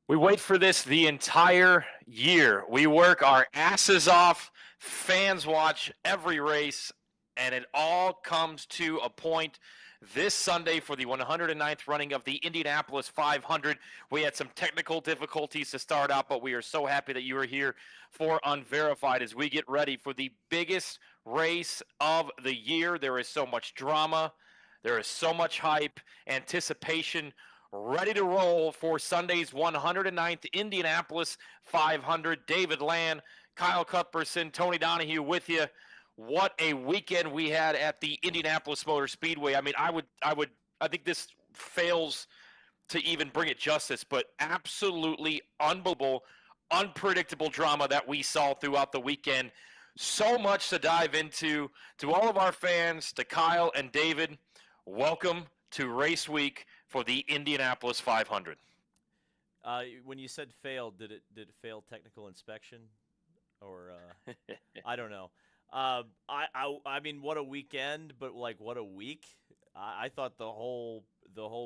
We wait for this the entire year. We work our asses off. Fans watch every race, and it all comes to a point this Sunday for the 109th running of the Indianapolis 500. We had some technical difficulties to start out, but we are so happy that you are here for Unverified as we get ready for the biggest race of the year. There is so much drama, there is so much hype, anticipation ready to roll for Sunday's 109th Indianapolis 500. David Land, Kyle Cuthbertson, Tony Donohue with you. What a weekend we had at the Indianapolis Motor Speedway. I mean, I think this fails to even bring it justice, but absolutely unbelievable, unpredictable drama that we saw throughout the weekend. So much to dive into. To all of our fans, to Kyle and David, welcome to race week for the Indianapolis 500. When you said failed, did it fail technical inspection, or I don't know. I mean, what a weekend, but like what a week. I thought the whole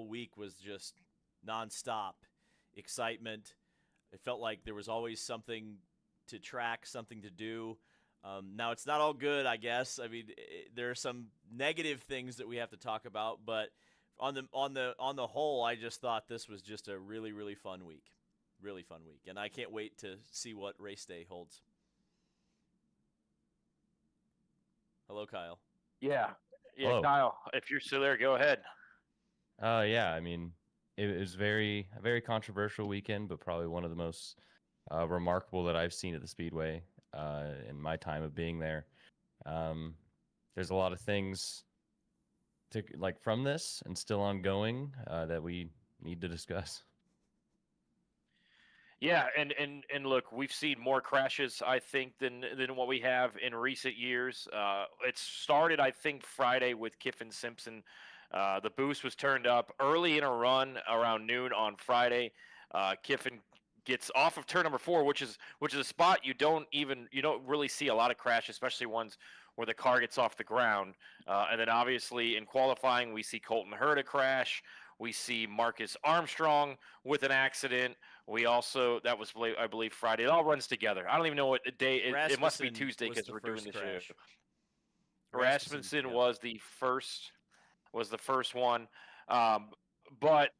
week was just nonstop excitement. It felt like there was always something to track, something to do. Now it's not all good, I guess. I mean, there are some negative things that we have to talk about, but on the whole, I just thought this was just a really fun week, and I can't wait to see what race day holds. Hello, Kyle. Yeah, Hello. Kyle, if you're still there, go ahead. Yeah, I mean, it was a very controversial weekend, but probably one of the most remarkable that I've seen at the Speedway in my time of being there. There's a lot of things to from this and still ongoing that we need to discuss. Yeah, and look, we've seen more crashes, I think, than what we have in recent years. It started, I think, Friday with Kiffin Simpson. The boost was turned up early in a run around noon on Friday. Kiffin gets off of turn number 4, which is a spot you don't really see a lot of crashes, especially ones where the car gets off the ground. And then obviously in qualifying, we see Colton Herta crash. We see Marcus Armstrong with an accident. We also, that was, I believe, Friday. It all runs together. I don't even know what day. It must be Tuesday because we're doing the show. Rasmussen was the first one. But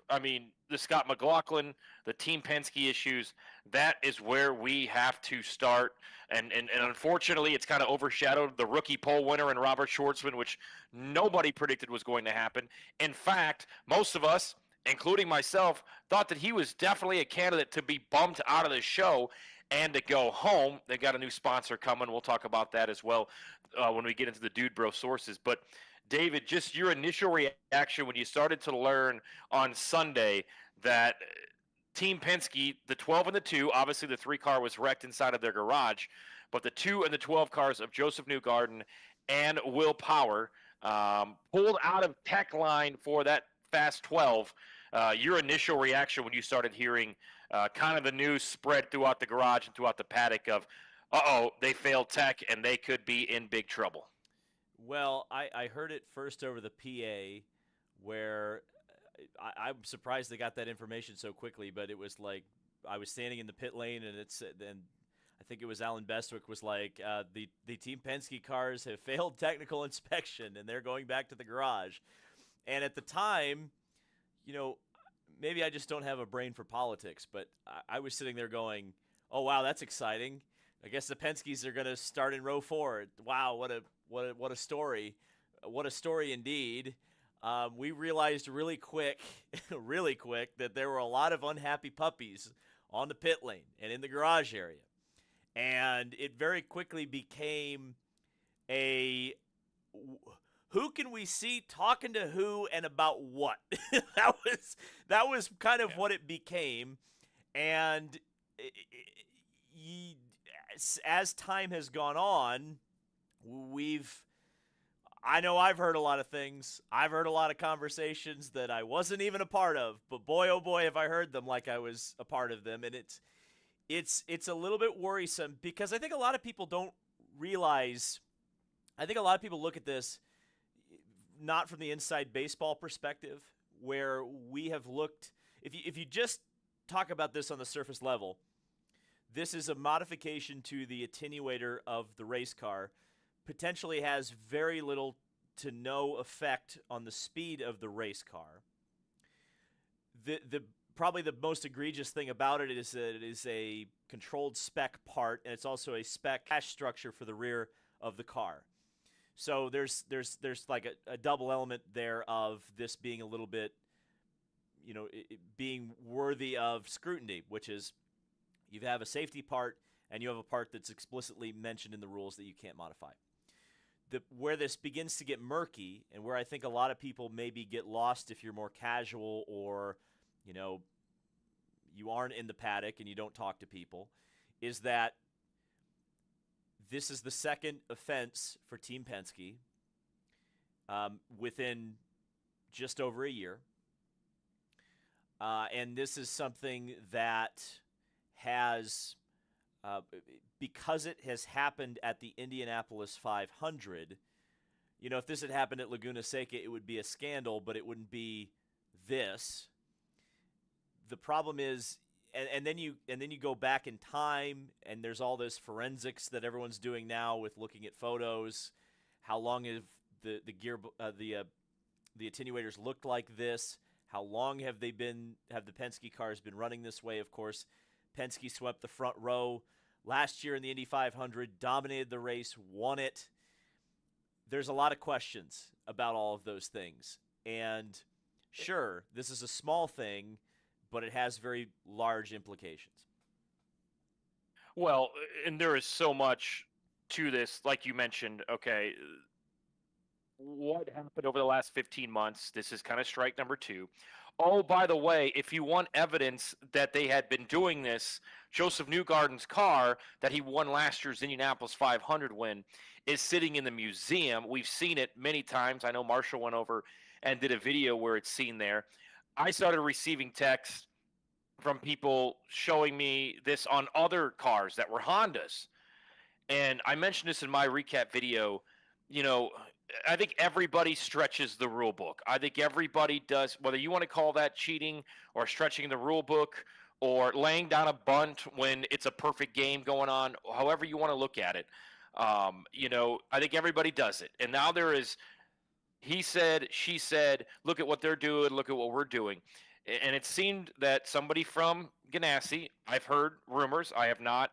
I mean, the Scott McLaughlin, the Team Penske issues, that is where we have to start. And unfortunately, it's kind of overshadowed the rookie pole winner and Robert Schwartzman, which nobody predicted was going to happen. In fact, most of us, including myself, thought that he was definitely a candidate to be bumped out of the show and to go home. They got a new sponsor coming. We'll talk about that as well when we get into the Dude Bro sources. But David, just your initial reaction when you started to learn on Sunday that Team Penske, the 12 and the 2, obviously the 3 car was wrecked inside of their garage, but the 2 and the 12 cars of Joseph Newgarden and Will Power pulled out of tech line for that Fast 12. Your initial reaction when you started hearing kind of the news spread throughout the garage and throughout the paddock of, they failed tech and they could be in big trouble. Well, I heard it first over the PA, where I'm surprised they got that information so quickly. But it was like I was standing in the pit lane, and I think it was Alan Bestwick was like, the Team Penske cars have failed technical inspection, and they're going back to the garage. And at the time, maybe I just don't have a brain for politics, but I was sitting there going, "Oh wow, that's exciting! I guess the Penskes are going to start in row 4. Wow, what a story! What a story indeed!" We realized really quick, that there were a lot of unhappy puppies on the pit lane and in the garage area, and it very quickly became a who can we see talking to who and about what? that was kind of what it became, and as time has gone on, I know I've heard a lot of things. I've heard a lot of conversations that I wasn't even a part of, but boy, oh boy, have I heard them like I was a part of them. And it's a little bit worrisome because I think a lot of people don't realize, I think a lot of people look at this not from the inside baseball perspective, where we have looked, if you just talk about this on the surface level. This is a modification to the attenuator of the race car. Potentially has very little to no effect on the speed of the race car. The probably the most egregious thing about it is that it is a controlled spec part, and it's also a spec dash structure for the rear of the car. So there's like a double element there of this being a little bit, it being worthy of scrutiny, which is you have a safety part and you have a part that's explicitly mentioned in the rules that you can't modify. Where this begins to get murky, and where I think a lot of people maybe get lost if you're more casual or, you aren't in the paddock and you don't talk to people, is that this is the second offense for Team Penske within just over a year. And this is something that has, because it has happened at the Indianapolis 500, if this had happened at Laguna Seca, it would be a scandal, but it wouldn't be this. The problem is, and then you go back in time, and there's all this forensics that everyone's doing now with looking at photos. How long have the attenuators looked like this? How long have the Penske cars been running this way? Of course, Penske swept the front row last year in the Indy 500, dominated the race, won it. There's a lot of questions about all of those things. And sure, this is a small thing, but it has very large implications. Well, and there is so much to this, like you mentioned. Okay, what happened over the last 15 months? This is kind of strike number 2. Oh, by the way, if you want evidence that they had been doing this, Joseph Newgarden's car that he won last year's Indianapolis 500 win is sitting in the museum. We've seen it many times. I know Marshall went over and did a video where it's seen there. I started receiving texts from people showing me this on other cars that were Hondas. And I mentioned this in my recap video. I think everybody stretches the rule book. I think everybody does, whether you want to call that cheating or stretching the rule book or laying down a bunt when it's a perfect game going on, however you want to look at it. I think everybody does it. And now there is, he said, she said, look at what they're doing, look at what we're doing. And it seemed that somebody from Ganassi, I've heard rumors, I have not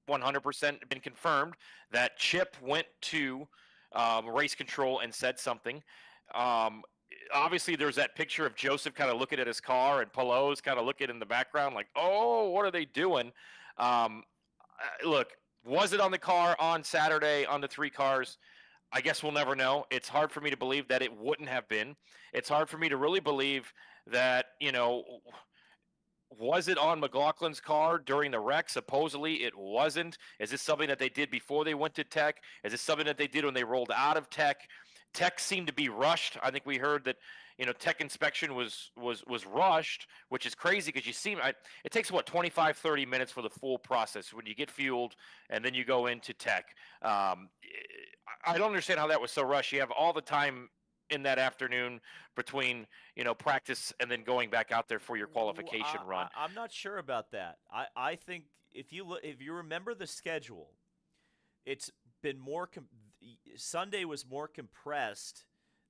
100% been confirmed, that Chip went to race control and said something. Obviously, there's that picture of Joseph kind of looking at his car and Pelot's kind of looking in the background like, oh, what are they doing? Look, was it on the car on Saturday on the 3 cars? I guess we'll never know. It's hard for me to believe that it wouldn't have been. It's hard for me to really believe that, was it on McLaughlin's car during the wreck? Supposedly it wasn't. Is this something that they did before they went to Tech? Is this something that they did when they rolled out of Tech? Tech seemed to be rushed. I think we heard that, Tech inspection was rushed, which is crazy because it takes 25, 30 minutes for the full process when you get fueled and then you go into Tech. I don't understand how that was so rushed. You have all the time in that afternoon between practice and then going back out there for your qualification run. I'm not sure about that. I think if you remember the schedule, it's been more Sunday was more compressed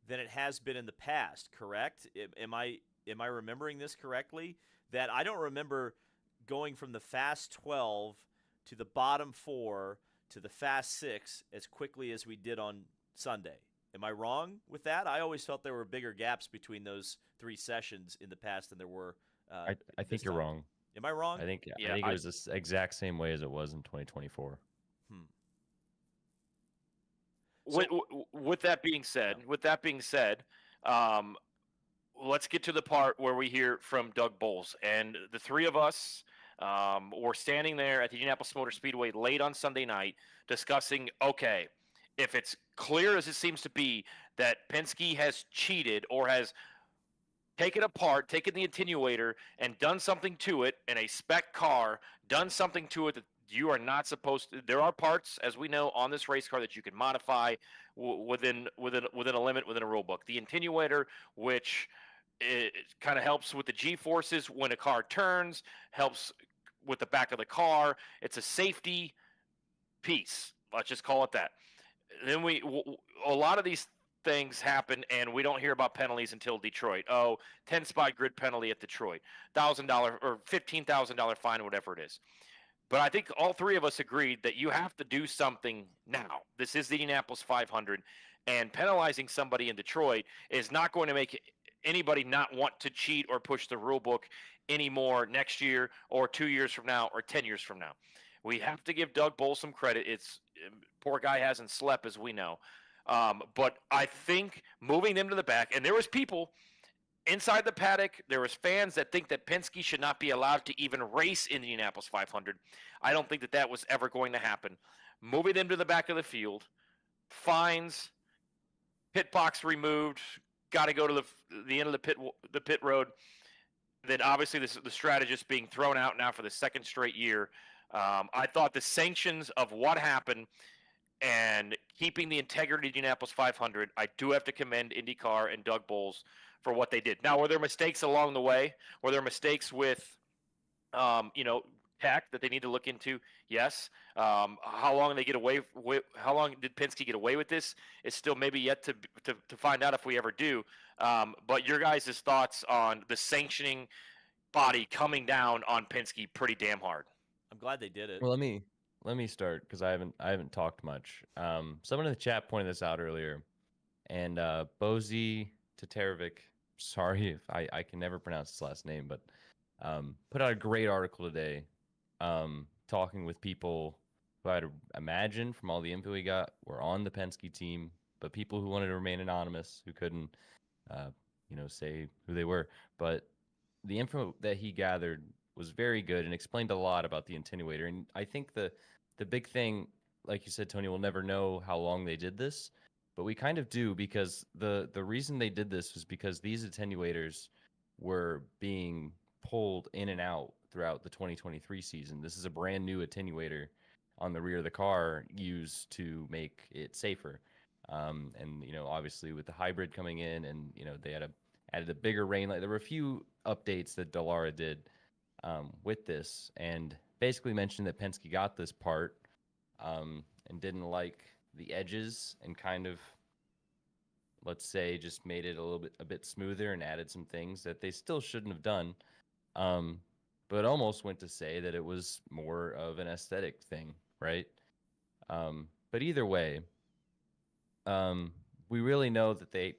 than it has been in the past. Correct? Am I remembering this correctly? That I don't remember going from the fast 12 to the bottom 4 to the fast 6 as quickly as we did on Sunday. Am I wrong with that? I always felt there were bigger gaps between those 3 sessions in the past than there were. I think you're wrong. Am I wrong? I think it was the exact same way as it was in 2024. With that being said, let's get to the part where we hear from Doug Bowles. And the 3 of us were standing there at the Indianapolis Motor Speedway late on Sunday night discussing, okay, if it's clear as it seems to be that Penske has cheated or has taken the attenuator and done something to it in a spec car, done something to it that you are not supposed to. There are parts, as we know, on this race car that you can modify within a limit, within a rule book. The attenuator, which It kind of helps with the G-forces when a car turns, helps with the back of the car. It's a safety piece. Let's just call it that. Then a lot of these things happen, and we don't hear about penalties until Detroit. Oh, 10-spot grid penalty at Detroit, $1,000 or $15,000 fine, whatever it is. But I think all three of us agreed that you have to do something now. This is the Indianapolis 500, and penalizing somebody in Detroit is not going to make anybody not want to cheat or push the rule book anymore next year or 2 years from now or 10 years from now. We have to give Doug Bowl some credit. It's poor guy hasn't slept, as we know. But I think moving them to the back, and there was people inside the paddock, there was fans that think that Penske should not be allowed to even race in the Indianapolis 500. I don't think that that was ever going to happen. Moving them to the back of the field, fines, pit box removed, got to go to the end of the pit road. Then obviously the strategist being thrown out now for the second straight year. I thought the sanctions of what happened and keeping the integrity of the Indianapolis 500, I do have to commend IndyCar and Doug Bowles for what they did. Now, were there mistakes along the way? Were there mistakes with, tech that they need to look into? Yes. How long did they get away with? How long did Penske get away with this? It's still maybe yet to find out if we ever do. But your guys' thoughts on the sanctioning body coming down on Penske pretty damn hard. I'm glad they did it. Well, let me start because I haven't talked much. Someone in the chat pointed this out earlier, and Bozy Taterovic, sorry if I can never pronounce his last name, but put out a great article today, talking with people who I'd imagine from all the info we got were on the Penske team, but people who wanted to remain anonymous, who couldn't, say who they were. But the info that he gathered was very good and explained a lot about the attenuator. And I think the big thing, like you said, Tony, we'll never know how long they did this, but we kind of do, because the reason they did this was because these attenuators were being pulled in and out throughout the 2023 season. This is a brand new attenuator on the rear of the car used to make it safer. And obviously with the hybrid coming in, and they added a bigger rain light. There were a few updates that Dallara did with this, and basically mentioned that Penske got this part and didn't like the edges, and kind of, let's say, just made it a bit smoother and added some things that they still shouldn't have done, but almost went to say that it was more of an aesthetic thing, right? But either way, we really know that we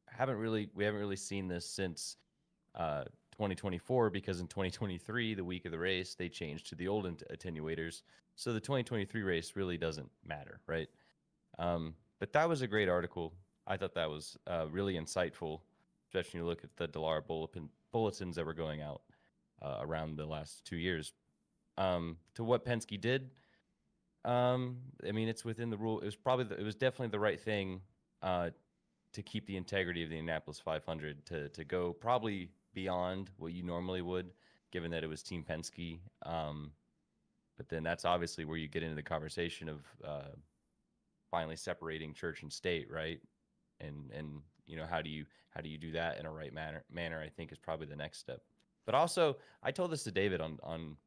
haven't really seen this since 2024, because in 2023, the week of the race, they changed to the old attenuators. So the 2023 race really doesn't matter, right? But that was a great article. I thought that was really insightful, especially when you look at the Dallara bulletins that were going out around the last 2 years. To what Penske did, it's within the rule. It was definitely the right thing to keep the integrity of the Indianapolis 500, to go probably beyond what you normally would, given that it was Team Penske. But then that's obviously where you get into the conversation of finally separating church and state, right? And how do you do that in a right manner? I think is probably the next step. But also, I told this to David on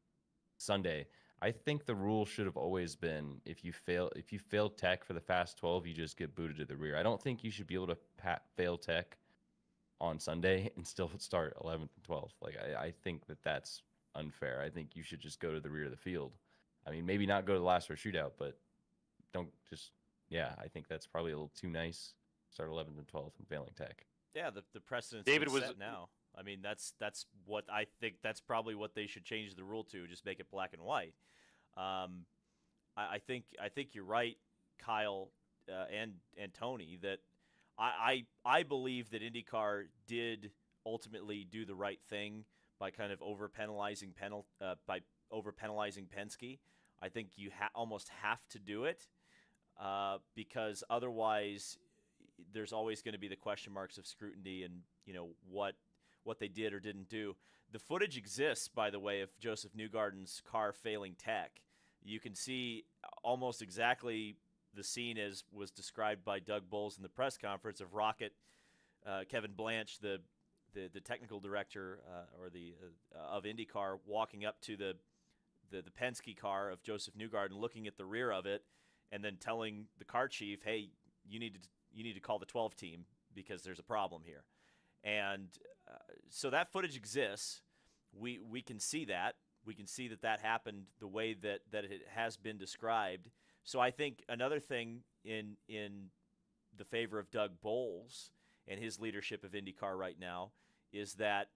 Sunday. I think the rule should have always been, if you fail tech for the fast 12, you just get booted to the rear. I don't think you should be able to fail tech on Sunday and still start 11th and 12th. Like, I think that's unfair. I think you should just go to the rear of the field. I mean, maybe not go to the last row shootout, but don't just, I think that's probably a little too nice. Start 11th and 12th and failing tech. Yeah, the precedent's David been was set now. I mean, that's what I think. That's probably what they should change the rule to. Just make it black and white. I think you're right, Kyle and Tony, that I believe that IndyCar did ultimately do the right thing by kind of over penalizing Penske. I think you almost have to do it because otherwise there's always going to be the question marks of scrutiny and what they did or didn't do. The footage exists, by the way, of Joseph Newgarden's car failing tech. You can see almost exactly the scene as was described by Doug Bowles in the press conference of Rocket, Kevin Blanche, the the technical director or the of IndyCar walking up to the Penske car of Joseph Newgarden, looking at the rear of it, and then telling the car chief, "Hey, you need to call the 12 team because there's a problem here." And so that footage exists. We can see that. We can see that happened the way that it has been described. So I think another thing in the favor of Doug Bowles and his leadership of IndyCar right now is that,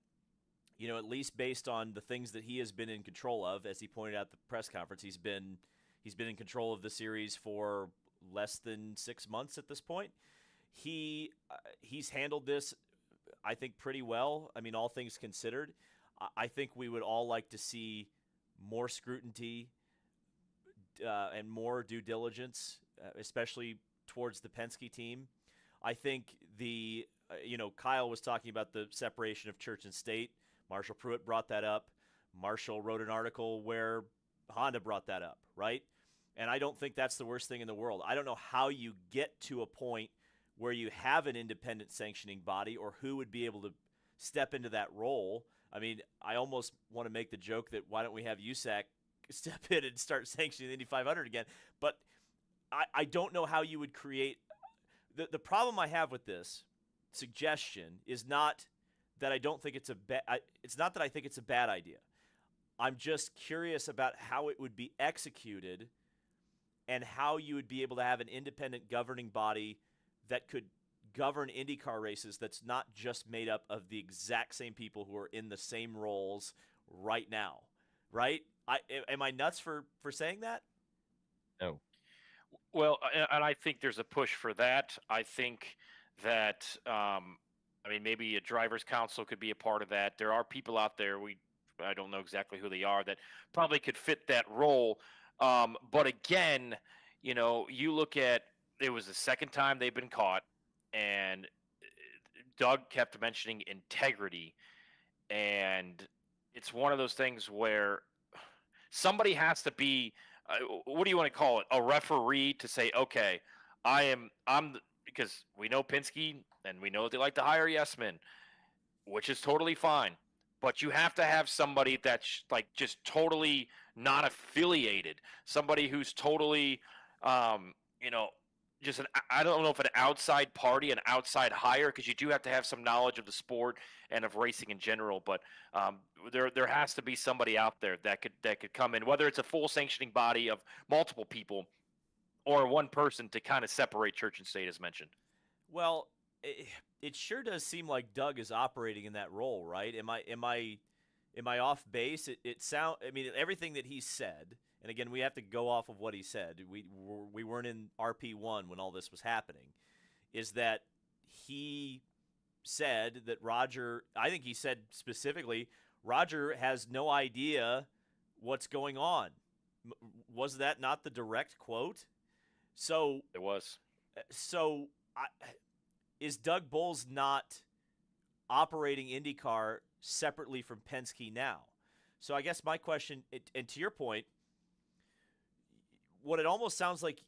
at least based on the things that he has been in control of, as he pointed out at the press conference, he's been in control of the series for less than 6 months at this point. He's handled this, I think, pretty well. I mean, all things considered. I think we would all like to see more scrutiny and more due diligence, especially towards the Penske team. I think Kyle was talking about the separation of church and state. Marshall Pruitt brought that up. Marshall wrote an article where Honda brought that up, right? And I don't think that's the worst thing in the world. I don't know how you get to a point where you have an independent sanctioning body or who would be able to step into that role. I mean, I almost want to make the joke that why don't we have USAC step in and start sanctioning the Indy 500 again? But I don't know how you would create – the problem I have with this suggestion is not that I don't think it's it's not that I think it's a bad idea. I'm just curious about how it would be executed and how you would be able to have an independent governing body that could govern IndyCar races that's not just made up of the exact same people who are in the same roles right now, right? Am I nuts for saying that? No. Well, and I think there's a push for that. I think that, maybe a driver's council could be a part of that. There are people out there, I don't know exactly who they are, that probably could fit that role. But again, you look at, it was the second time they've been caught, and Doug kept mentioning integrity. And it's one of those things where somebody has to be, what do you want to call it? A referee to say, okay, because we know Penske and we know they like to hire yes men, which is totally fine. But you have to have somebody that's like just totally not affiliated, somebody who's totally, just I don't know if an outside party, an outside hire, because you do have to have some knowledge of the sport and of racing in general. But there has to be somebody out there that could come in, whether it's a full sanctioning body of multiple people or one person to kind of separate church and state, as mentioned. Well, it sure does seem like Doug is operating in that role, right? Am I off base? Everything that he said. And again, we have to go off of what he said. We weren't in RP1 when all this was happening. Is that he said that Roger, I think he said specifically, Roger has no idea what's going on. Was that not the direct quote? So it was. So is Doug Bowles not operating IndyCar separately from Penske now? So I guess my question, and to your point, what it almost sounds like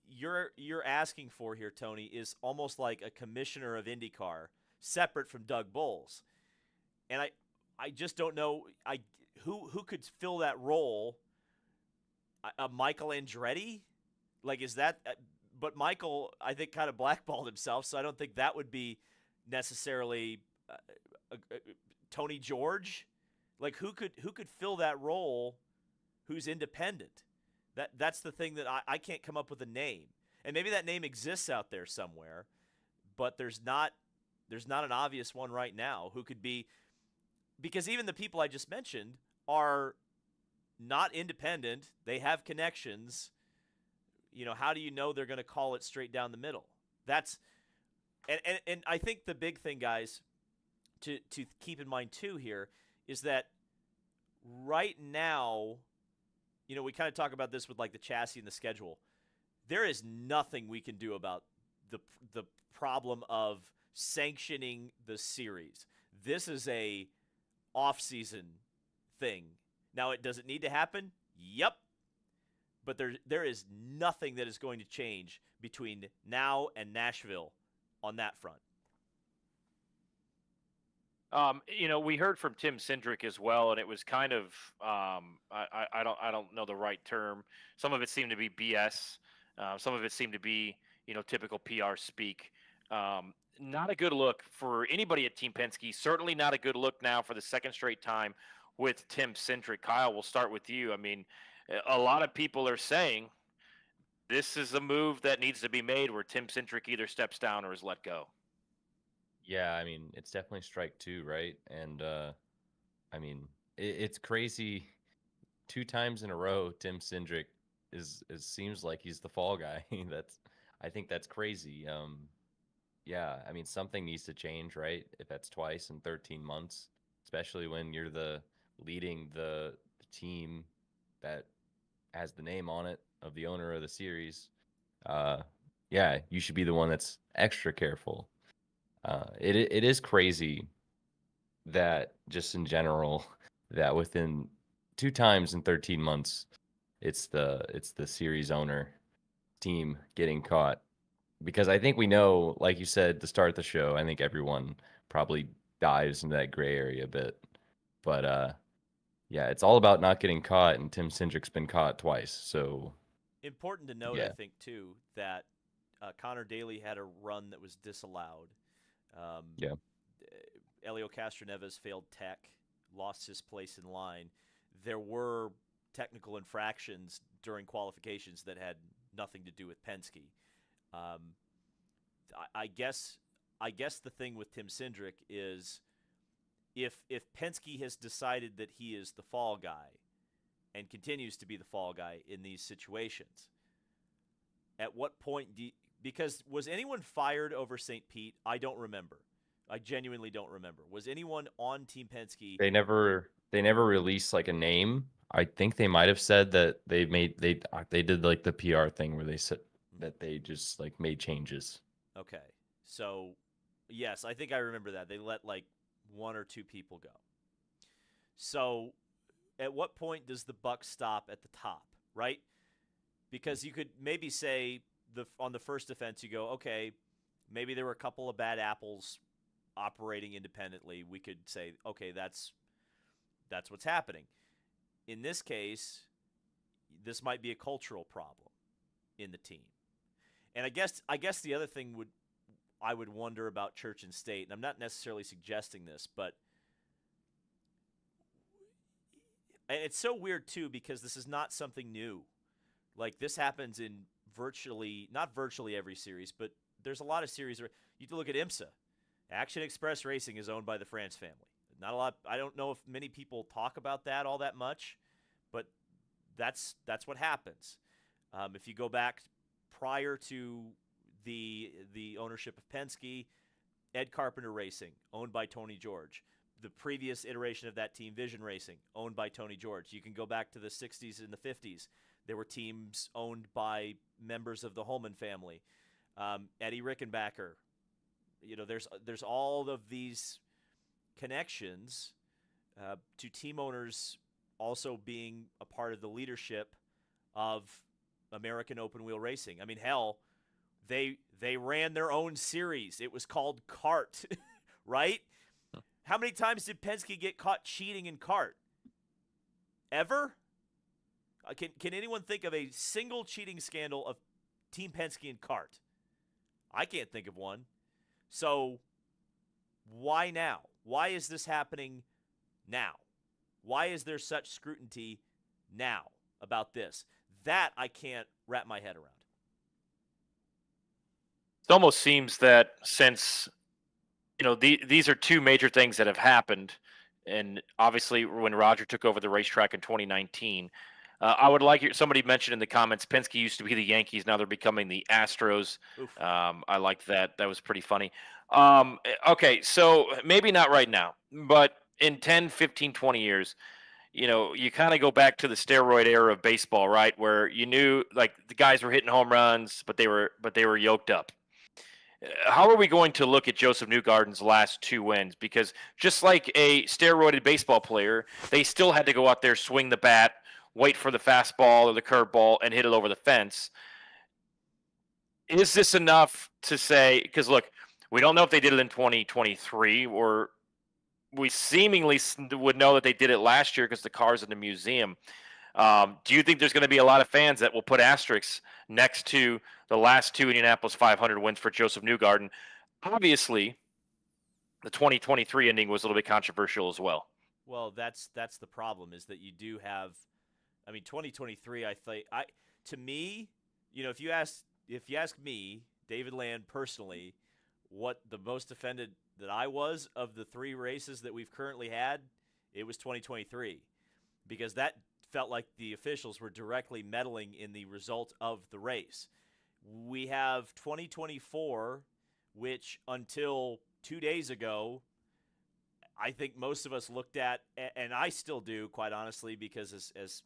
you're asking for here, Tony, is almost like a commissioner of IndyCar separate from Doug Bowles. And I just don't know who could fill that role. Michael Andretti? Like, is that but Michael, I think, kind of blackballed himself, so I don't think that would be necessarily Tony George. Like, who could fill that role who's independent? That's the thing that I can't come up with a name. And maybe that name exists out there somewhere, but there's not an obvious one right now who could be, because even the people I just mentioned are not independent. They have connections. How do you know they're going to call it straight down the middle? That's and I think the big thing, guys, to keep in mind too here is that right now, we kind of talk about this with like the chassis and the schedule. There is nothing we can do about the problem of sanctioning the series. This is a off-season thing. Now, does it need to happen? Yep. But there is nothing that is going to change between now and Nashville on that front. We heard from Tim Cindric as well, and it was kind of I don't know the right term. Some of it seemed to be BS. Some of it seemed to be typical PR speak. Not a good look for anybody at Team Penske. Certainly not a good look now for the second straight time with Tim Cindric. Kyle, we'll start with you. I mean, a lot of people are saying this is a move that needs to be made where Tim Cindric either steps down or is let go. Yeah, I mean, it's definitely strike two, right? And I mean, it's crazy. 2 times in a row, Tim Cindric is seems like he's the fall guy. I think that's crazy. Yeah, I mean, something needs to change, right? If that's twice in 13 months, especially when you're leading the team that has the name on it of the owner of the series. Yeah, you should be the one that's extra careful. It is crazy that just in general that within 2 times in 13 months it's the series owner team getting caught, because I think we know, like you said to start the show, I think everyone probably dives into that gray area a bit, but yeah, it's all about not getting caught, and Tim Cindric's been caught twice, so Important to note, I yeah. think, too, that Connor Daly had a run that was disallowed. Yeah. Elio Castroneves failed tech, lost his place in line. There were technical infractions during qualifications that had nothing to do with Penske. I guess the thing with Tim Cindric is if Penske has decided that he is the fall guy and continues to be the fall guy in these situations, at what point because was anyone fired over St. Pete? I don't remember. I genuinely don't remember. Was anyone on Team Penske? They never released like a name. I think they might have said that they did like the PR thing where they said that they just like made changes. Okay. So, yes, I think I remember that. They let like 1 or 2 people go. So, at what point does the buck stop at the top, right? Because you could maybe say on the first offense you go, okay, maybe there were a couple of bad apples operating independently. We could say, okay, that's what's happening. In this case, this might be a cultural problem in the team. And I guess the other thing I would wonder about church and state, and I'm not necessarily suggesting this, but it's so weird too because this is not something new. Like this happens in not virtually every series, but there's a lot of series where you look at IMSA. Action Express Racing is owned by the France family. Not a lot. I don't know if many people talk about that all that much, but that's what happens. If you go back prior to the ownership of Penske, Ed Carpenter Racing, owned by Tony George. The previous iteration of that team, Vision Racing, owned by Tony George. You can go back to the 60s and the 50s. There were teams owned by members of the Holman family. Eddie Rickenbacker. There's all of these connections to team owners also being a part of the leadership of American open wheel racing. I mean, hell, they ran their own series. It was called Kart, right? How many times did Penske get caught cheating in Kart? Ever? Can anyone think of a single cheating scandal of Team Penske in Kart? I can't think of one. So why now? Why is this happening now? Why is there such scrutiny now about this? That I can't wrap my head around. It almost seems that since these are two major things that have happened, and obviously when Roger took over the racetrack in 2019, I would like somebody mentioned in the comments, Penske used to be the Yankees, now they're becoming the Astros. I like that. That was pretty funny. Okay, so maybe not right now, but in 10, 15, 20 years, you kind of go back to the steroid era of baseball, right? Where you knew like the guys were hitting home runs, but they were yoked up. How are we going to look at Joseph Newgarden's last 2 wins? Because just like a steroided baseball player, they still had to go out there, swing the bat, wait for the fastball or the curveball, and hit it over the fence. Is this enough to say? Because look, we don't know if they did it in 2023 or we seemingly would know that they did it last year because the car's in the museum. Do you think there's going to be a lot of fans that will put asterisks next to the last 2 Indianapolis 500 wins for Joseph Newgarden? Obviously, the 2023 ending was a little bit controversial as well. Well, that's the problem, is that you do have. I mean, 2023. To me, if you ask me, David Land personally, what the most offended that I was of the 3 races that we've currently had, it was 2023, because that felt like the officials were directly meddling in the result of the race. We have 2024, which until 2 days ago, I think most of us looked at, and I still do, quite honestly, because as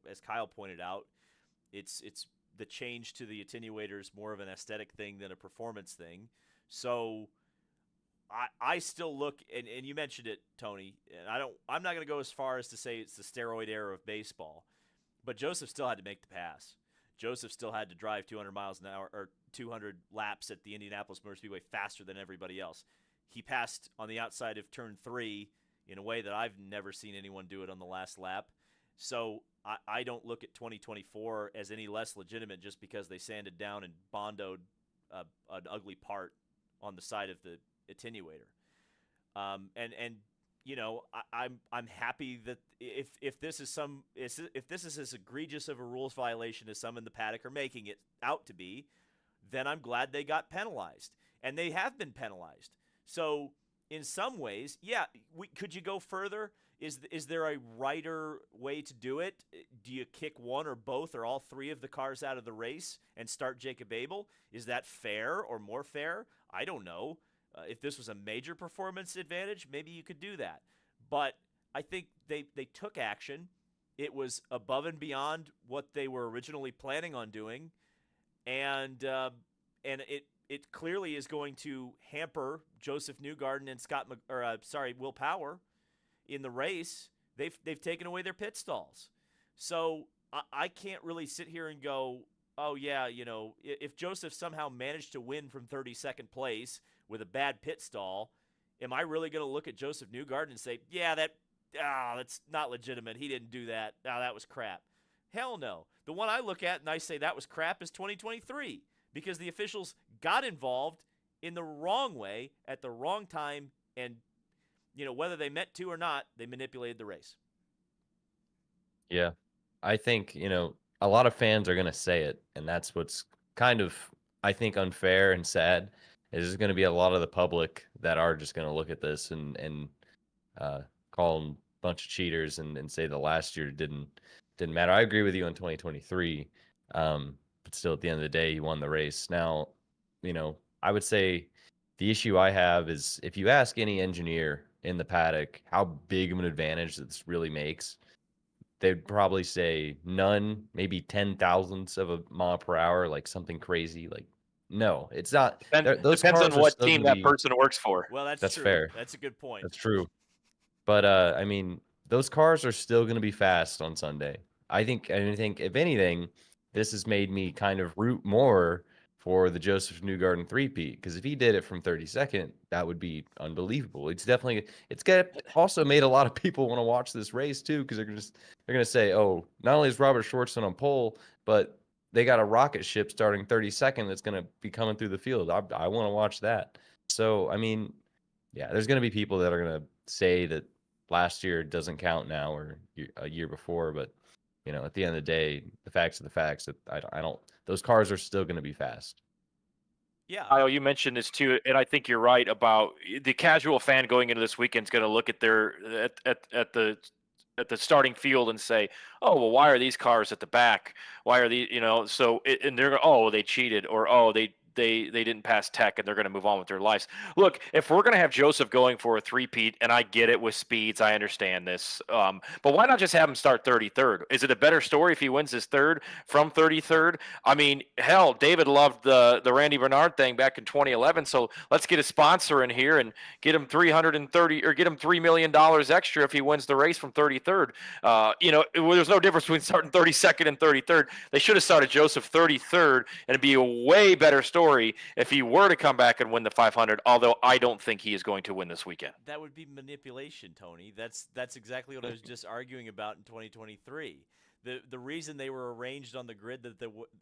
as Kyle pointed out, it's the change to the attenuators more of an aesthetic thing than a performance thing. So I still look, and you mentioned it, Tony, and I'm not going to go as far as to say it's the steroid era of baseball, but Joseph still had to make the pass. Joseph still had to drive 200 miles an hour or 200 laps at the Indianapolis Motor Speedway faster than everybody else. He passed on the outside of turn 3 in a way that I've never seen anyone do it on the last lap. So I don't look at 2024 as any less legitimate just because they sanded down and bondoed an ugly part on the side of the attenuator. I'm happy that if this is as egregious of a rules violation as some in the paddock are making it out to be, then I'm glad they got penalized, and they have been penalized. So in some ways, yeah, could you go further? Is there a righter way to do it? Do you kick one or both or all 3 of the cars out of the race and start Jacob Abel? Is that fair or more fair? I don't know. If this was a major performance advantage, maybe you could do that. But I think they took action. It was above and beyond what they were originally planning on doing, and it clearly is going to hamper Joseph Newgarden and Will Power in the race. They've taken away their pit stalls, so I can't really sit here and go, oh yeah, if Joseph somehow managed to win from 32nd place with a bad pit stall, am I really going to look at Joseph Newgarden and say, yeah, that's not legitimate. He didn't do that. That was crap. Hell no. The one I look at and I say that was crap is 2023, because the officials got involved in the wrong way at the wrong time, and whether they meant to or not, they manipulated the race. Yeah. I think, a lot of fans are going to say it, and that's what's kind of, I think, unfair and sad. There's going to be a lot of the public that are just going to look at this and call them a bunch of cheaters and say the last year didn't matter. I agree with you on 2023, but still at the end of the day, he won the race. Now, I would say the issue I have is if you ask any engineer in the paddock how big of an advantage this really makes, they'd probably say none, maybe 10,000ths of a mile per hour, like something crazy. Like, no, it's not. Depends on what team that person works for. Well, that's true. Fair. That's a good point. That's true. But I mean, those cars are still going to be fast on Sunday. I think if anything, this has made me kind of root more for the Joseph Newgarden three-peat, because if he did it from 32nd, that would be unbelievable. It's also made a lot of people want to watch this race too, because they're going to say, oh, not only is Robert Shwartzman on pole, but they got a rocket ship starting 32nd that's going to be coming through the field. I want to watch that. So, I mean, yeah, there's going to be people that are going to say that last year doesn't count now, or a year before, but at the end of the day, the facts are the facts. That I don't. Those cars are still going to be fast. Yeah. Kyle, you mentioned this too, and I think you're right about the casual fan going into this weekend is going to look at at the starting field and say, oh, well, why are these cars at the back? Why are these, so and they're, oh, they cheated, or oh, they didn't pass tech, and they're going to move on with their lives. Look, if we're going to have Joseph going for a three-peat, and I get it with speeds, I understand this, but why not just have him start 33rd? Is it a better story if he wins his third from 33rd? I mean, hell, David loved the Randy Bernard thing back in 2011, so let's get a sponsor in here and get him $3 million extra if he wins the race from 33rd. There's no difference between starting 32nd and 33rd. They should have started Joseph 33rd, and it'd be a way better story story if he were to come back and win the 500, although I don't think he is going to win this weekend. That would be manipulation, Tony. That's exactly what I was just arguing about in 2023. The reason they were arranged on the grid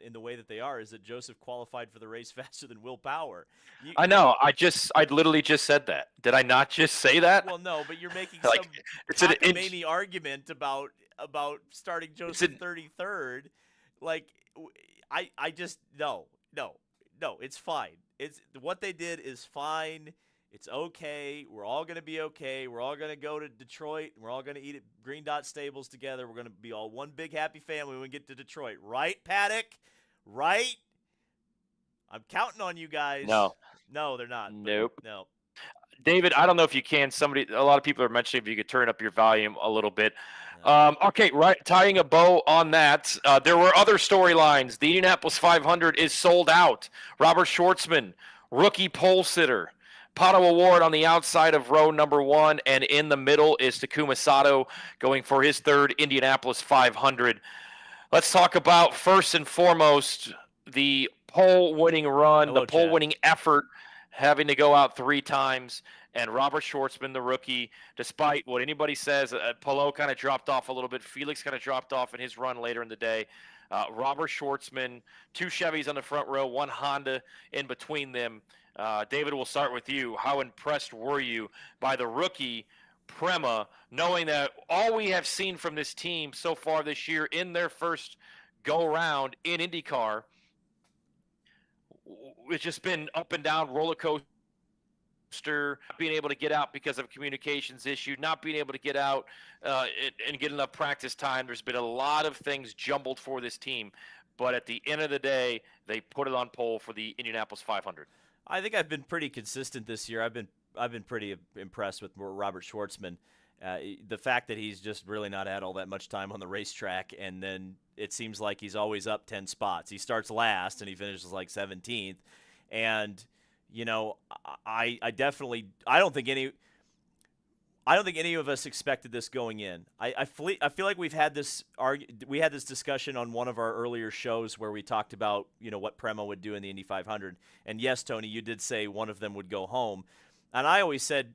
in the way that they are is that Joseph qualified for the race faster than Will Power. I know. I literally just said that. Did I not just say that? Well, no, but you're making Like, some it's an cockamamie argument about starting Joseph 33rd. Like, I just no. It's fine. It's what they did is fine. It's okay. We're all going to be okay. We're all going to go to Detroit. We're all going to eat at Green Dot Stables together. We're going to be all one big happy family when we get to Detroit. Right, Paddock? Right? I'm counting on you guys. No, they're not. Nope. No. David, I don't know if you can. A lot of people are mentioning if you could turn up your volume a little bit. Okay, right. Tying a bow on that, there were other storylines. The Indianapolis 500 is sold out. Robert Schwartzman, rookie pole sitter. Pato Award on the outside of row number 1, and in the middle is Takuma Sato going for his 3rd Indianapolis 500. Let's talk about, first and foremost, the pole-winning run, the pole-winning effort, having to go out 3 times, and Robert Schwartzman, the rookie, despite what anybody says, Polo kind of dropped off a little bit. Felix kind of dropped off in his run later in the day. Robert Schwartzman, 2 Chevys on the front row, 1 Honda in between them. David, we'll start with you. How impressed were you by the rookie Prema, knowing that all we have seen from this team so far this year in their first go-round in IndyCar, it's just been up and down roller coaster, not being able to get out because of a communications issue, not being able to get out and get enough practice time. There's been a lot of things jumbled for this team, but at the end of the day, they put it on pole for the Indianapolis 500. I think I've been pretty consistent this year. I've been pretty impressed with Robert Schwartzman. The fact that he's just really not had all that much time on the racetrack, and then it seems like he's always up 10 spots. He starts last and he finishes like 17th, and I don't think any of us expected this going in. I feel like we had this discussion on one of our earlier shows where we talked about what Prema would do in the Indy 500. And yes, Tony, you did say one of them would go home. And I always said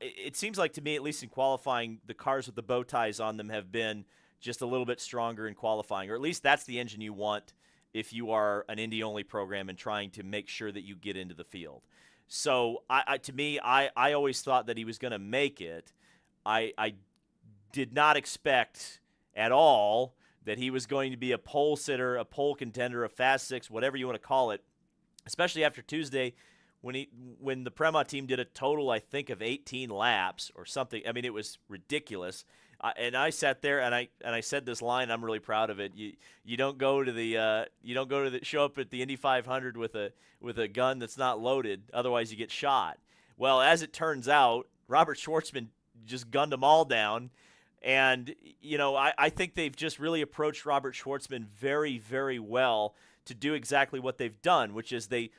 it seems like to me, at least in qualifying, the cars with the bow ties on them have been just a little bit stronger in qualifying, or at least that's the engine you want if you are an Indy only program and trying to make sure that you get into the field. So I always thought that he was going to make it. I did not expect at all that he was going to be a pole sitter, a pole contender, a Fast Six, whatever you want to call it, especially after Tuesday when the Prema team did a total, I think, of 18 laps or something. I mean, it was ridiculous. And I sat there and I said this line. I'm really proud of it. You don't go to the show up at the Indy 500 with a gun that's not loaded. Otherwise, you get shot. Well, as it turns out, Robert Schwartzman just gunned them all down. And I think they've just really approached Robert Schwartzman very, very well to do exactly what they've done, which is they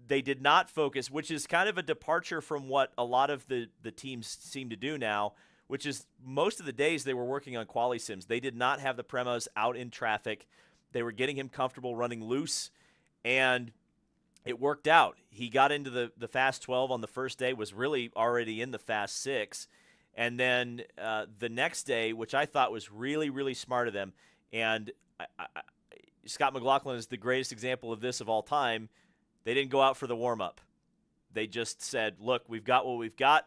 did not focus, which is kind of a departure from what a lot of the teams seem to do now, which is most of the days they were working on quali sims. They did not have the Premas out in traffic. They were getting him comfortable running loose, and it worked out. He got into the Fast 12 on the first day, was really already in the Fast 6, and then the next day, which I thought was really, really smart of them, and Scott McLaughlin is the greatest example of this of all time. They didn't go out for the warm-up. They just said, look, we've got what we've got.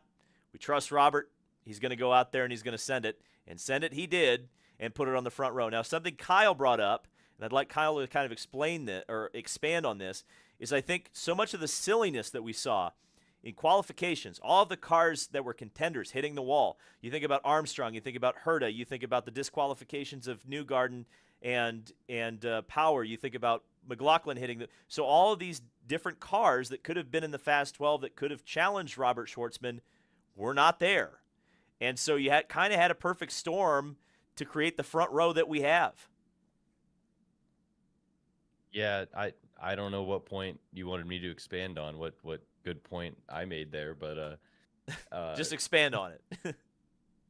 We trust Robert. He's going to go out there and he's going to send it. And send it he did, and put it on the front row. Now, something Kyle brought up, and I'd like Kyle to kind of explain that or expand on this, is I think so much of the silliness that we saw in qualifications, all of the cars that were contenders hitting the wall. You think about Armstrong, you think about Herta, you think about the disqualifications of Newgarden and Power, you think about McLaughlin hitting the. So all of these different cars that could have been in the Fast 12 that could have challenged Robert Schwartzman were not there. And so you kind of had a perfect storm to create the front row that we have. Yeah, I don't know what point you wanted me to expand on, what good point I made there, but just expand on it.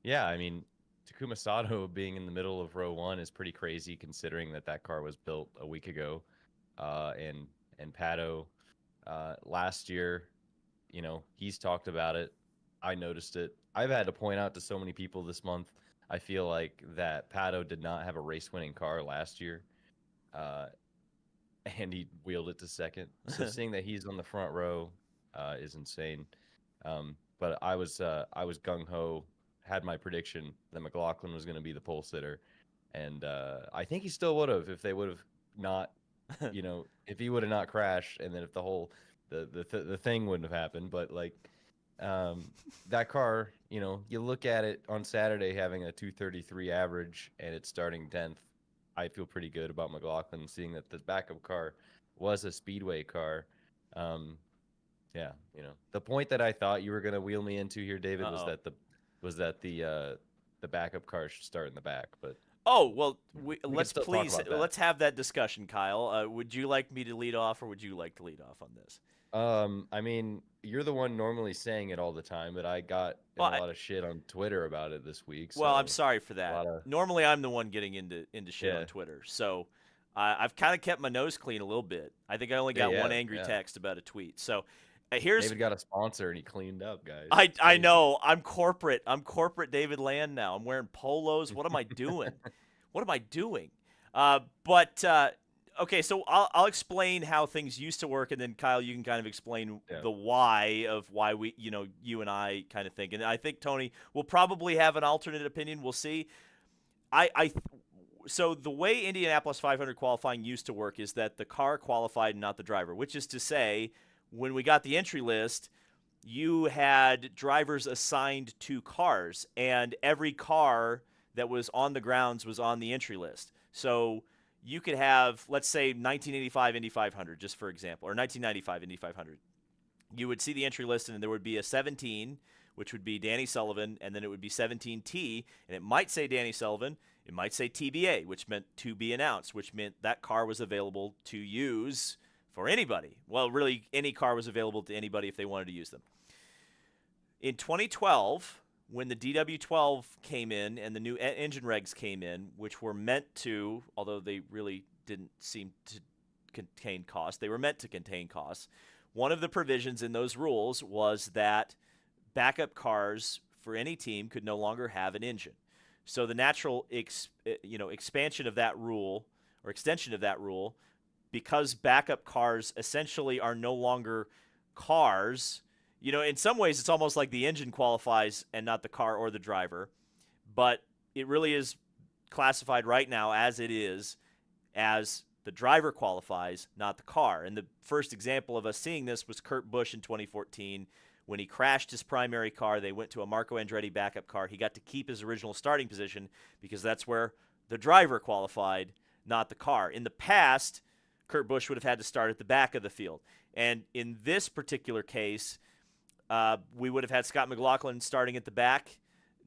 Yeah, I mean, Takuma Sato being in the middle of row 1 is pretty crazy considering that car was built a week ago. And and Pato last year. He's talked about it. I noticed it. I've had to point out to so many people this month. I feel like that Pato did not have a race-winning car last year, uh, and he wheeled it to second. So seeing that he's on the front row is insane. But I was gung ho, had my prediction that McLaughlin was going to be the pole sitter, and I think he still would have if they would have not, if he would have not crashed, and then if the whole the thing wouldn't have happened. But like that car, you look at it on Saturday having a 233 average and it's starting 10th. I feel pretty good about McLaughlin, seeing that the backup car was a speedway car. Um, yeah, the point that I thought you were gonna wheel me into here, David, was that the backup car should start in the back. But Oh, well, we can let's still talk please about that. let's have that discussion, Kyle. Would you like me to lead off, or would you like to lead off on this? I mean, you're the one normally saying it all the time, but I got in Well, a lot of shit on Twitter about it this week. Well, I'm So sorry for a that. lot of Normally, I'm the one getting into shit on yeah, Twitter, so I've kind of kept my nose clean a little bit. I think I only got one angry yeah. text about a tweet. So here's David got a sponsor and he cleaned up, guys. I It's I crazy. know I'm corporate. I'm corporate David Land now. I'm wearing polos. What am I doing? What am I doing? But okay, so I'll explain how things used to work, and then Kyle, you can kind of explain Yeah. the why of why we, you and I kind of think. And I think Tony will probably have an alternate opinion. We'll see. So the way Indianapolis 500 qualifying used to work is that the car qualified, not the driver, which is to say, when we got the entry list, you had drivers assigned to cars, and every car that was on the grounds was on the entry list. So you could have, let's say, 1985 Indy 500, just for example, or 1995 Indy 500. You would see the entry list, and there would be a 17, which would be Danny Sullivan, and then it would be 17T, and it might say Danny Sullivan. It might say TBA, which meant to be announced, which meant that car was available to use for anybody. Well, really, any car was available to anybody if they wanted to use them. In 2012, when the DW12 came in and the new engine regs came in, which were meant to, although they really didn't seem to contain costs, they were meant to contain costs. One of the provisions in those rules was that backup cars for any team could no longer have an engine. So the natural expansion of that rule, or extension of that rule, because backup cars essentially are no longer cars. In some ways, it's almost like the engine qualifies and not the car or the driver. But it really is classified right now as it is, as the driver qualifies, not the car. And the first example of us seeing this was Kurt Busch in 2014. When he crashed his primary car, they went to a Marco Andretti backup car. He got to keep his original starting position because that's where the driver qualified, not the car. In the past, Kurt Busch would have had to start at the back of the field. And in this particular case, we would have had Scott McLaughlin starting at the back.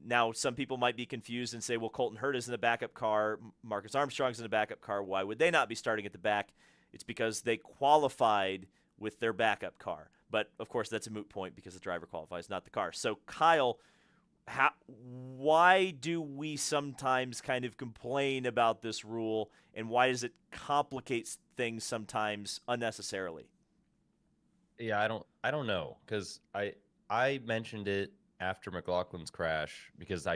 Now, some people might be confused and say, well, Colton Hurt is in the backup car. Marcus Armstrong's in the backup car. Why would they not be starting at the back? It's because they qualified with their backup car. But, of course, that's a moot point because the driver qualifies, not the car. So, Kyle, why do we sometimes kind of complain about this rule, and why does it complicate things sometimes unnecessarily? Yeah, I don't know, because I mentioned it after McLaughlin's crash because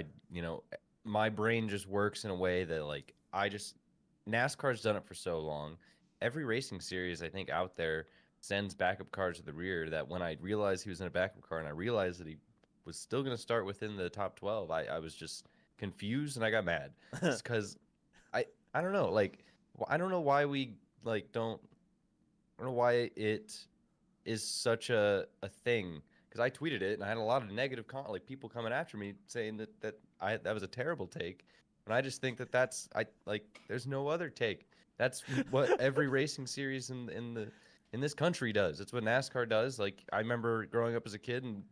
my brain just works in a way that like NASCAR's done it for so long. Every racing series I think out there sends backup cars to the rear, that when I realized he was in a backup car and I realized that he was still going to start within the top 12, I was just confused and I got mad. It's because I don't know, like I don't know why we like I don't know why it is such a thing, because I tweeted it and I had a lot of negative like people coming after me saying that was a terrible take, and I just think that's there's no other take. That's what every racing series in this country does. It's what NASCAR does. Like I remember growing up as a kid, and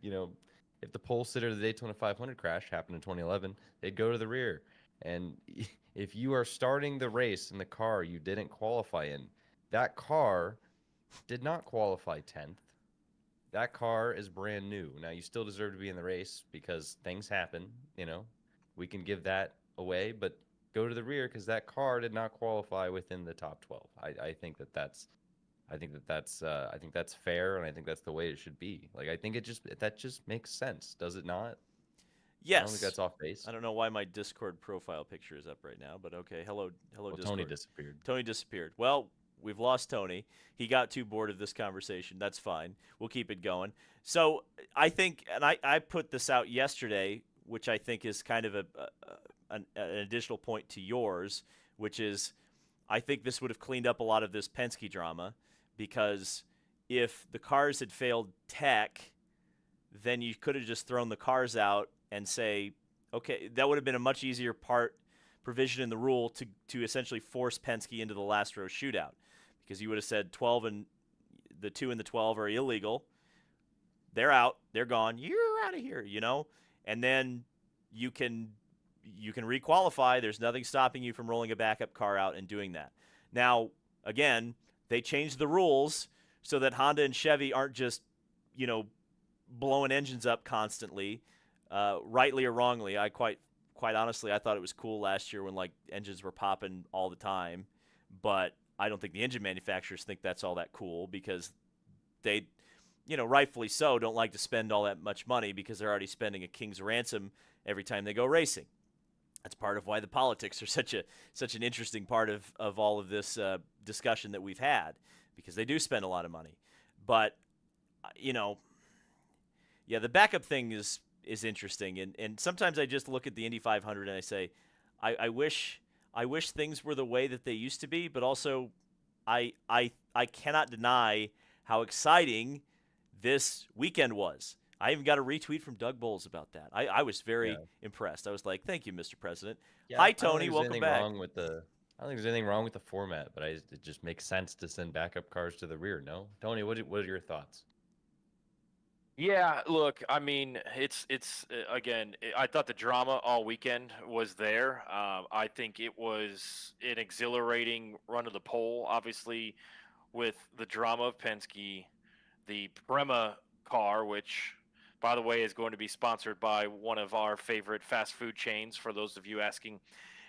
if the pole sitter of the Daytona 500 crash happened in 2011, they'd go to the rear. And if you are starting the race in the car you didn't qualify in, that car did not qualify 10th. That car is brand new. Now, you still deserve to be in the race because things happen, We can give that away, but go to the rear because that car did not qualify within the top 12. I think that's I think that's fair, and I think that's the way it should be. Like I think that just makes sense, does it not? I don't think Yes. that's off base. I don't know why my Discord profile picture is up right now, but okay. Hello, Well, Discord. Tony disappeared. Tony disappeared. Well, we've lost Tony. He got too bored of this conversation. That's fine. We'll keep it going. So I think, and I put this out yesterday, which I think is kind of an additional point to yours, which is I think this would have cleaned up a lot of this Penske drama, because if the cars had failed tech, then you could have just thrown the cars out and say, okay, that would have been a much easier provision in the rule to essentially force Penske into the last row shootout, because you would have said 12 and the 2 and the 12 are illegal. They're out. They're gone. You're out of here, and then you can requalify. There's nothing stopping you from rolling a backup car out and doing that. Now, again, they changed the rules so that Honda and Chevy aren't just, blowing engines up constantly, rightly or wrongly. I quite honestly, I thought it was cool last year when engines were popping all the time, but I don't think the engine manufacturers think that's all that cool, because they, rightfully so, don't like to spend all that much money because they're already spending a king's ransom every time they go racing. That's part of why the politics are such an interesting part of all of this discussion that we've had, because they do spend a lot of money. But the backup thing is interesting, and sometimes I just look at the Indy 500 and I say, I wish things were the way that they used to be, but also I cannot deny how exciting this weekend was. I even got a retweet from Doug Bowles about that. I was very impressed. I was like, thank you, Mr. President. Yeah, Hi, Tony. Welcome back. I don't think there's anything wrong with the format, but it just makes sense to send backup cars to the rear, no? Tony, what are your thoughts? Yeah, look, I mean, it's again, I thought the drama all weekend was there. I think it was an exhilarating run to the pole, obviously, with the drama of Penske, the Prema car, which, by the way, is going to be sponsored by one of our favorite fast food chains, for those of you asking.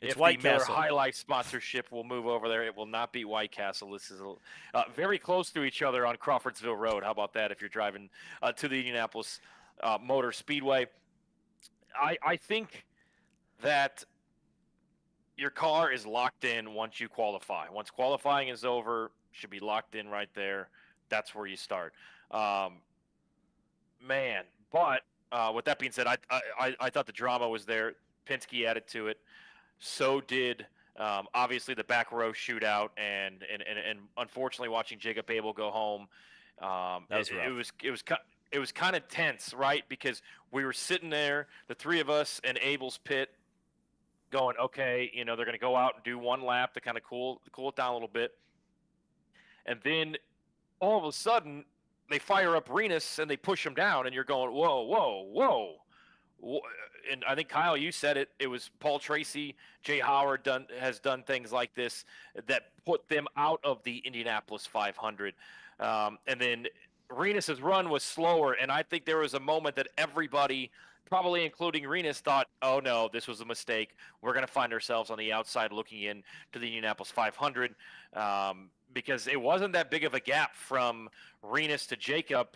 It's If White the Miller Castle. High Life sponsorship will move over there, it will not be White Castle. This is very close to each other on Crawfordsville Road. How about that if you're driving to the Indianapolis Motor Speedway? I think that your car is locked in once you qualify. Once qualifying is over, should be locked in right there. That's where you start. Man, but with that being said, I thought the drama was there. Penske added to it. So did obviously the back row shootout, and unfortunately watching Jacob Abel go home. That was rough. It was kind of tense, right? Because we were sitting there, the three of us in Abel's pit, going, okay, they're going to go out and do one lap to kind of cool it down a little bit, and then all of a sudden they fire up Renus and they push him down, and you're going, whoa, whoa, whoa. And I think, Kyle, you said it. It was Paul Tracy, Jay Howard has done things like this that put them out of the Indianapolis 500. And then Renus's run was slower, and I think there was a moment that everybody, probably including Renus, thought, oh no, this was a mistake. We're going to find ourselves on the outside looking in to the Indianapolis 500, because it wasn't that big of a gap from Renus to Jacob.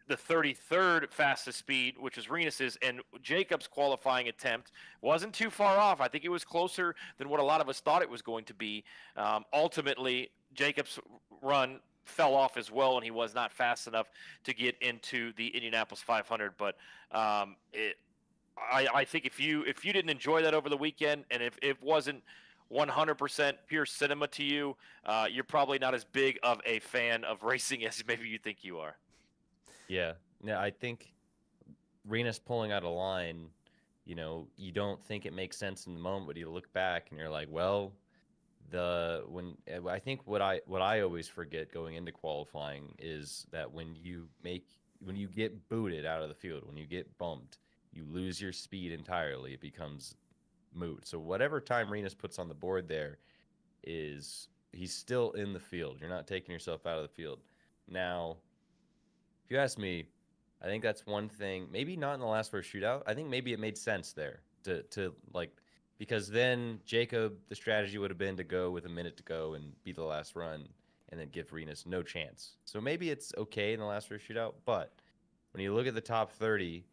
The 33rd fastest speed, which was Renus's, and Jacob's qualifying attempt wasn't too far off. I think it was closer than what a lot of us thought it was going to be. Ultimately, Jacob's run fell off as well, and he was not fast enough to get into the Indianapolis 500. But I think if you didn't enjoy that over the weekend, and if it wasn't 100% pure cinema to you, you're probably not as big of a fan of racing as maybe you think you are. Yeah, I think Renus pulling out a line, you don't think it makes sense in the moment, but you look back and you're like, well, I think what I always forget going into qualifying is that when you get booted out of the field, when you get bumped, you lose your speed entirely. It becomes moot. So whatever time Renus puts on the board there he's still in the field. You're not taking yourself out of the field. Now, if you ask me, I think that's one thing. Maybe not in the last row shootout. I think maybe it made sense there to because then Jacob, the strategy would have been to go with a minute to go and be the last run, and then give Renus no chance. So maybe it's okay in the last race shootout, but when you look at the top 30,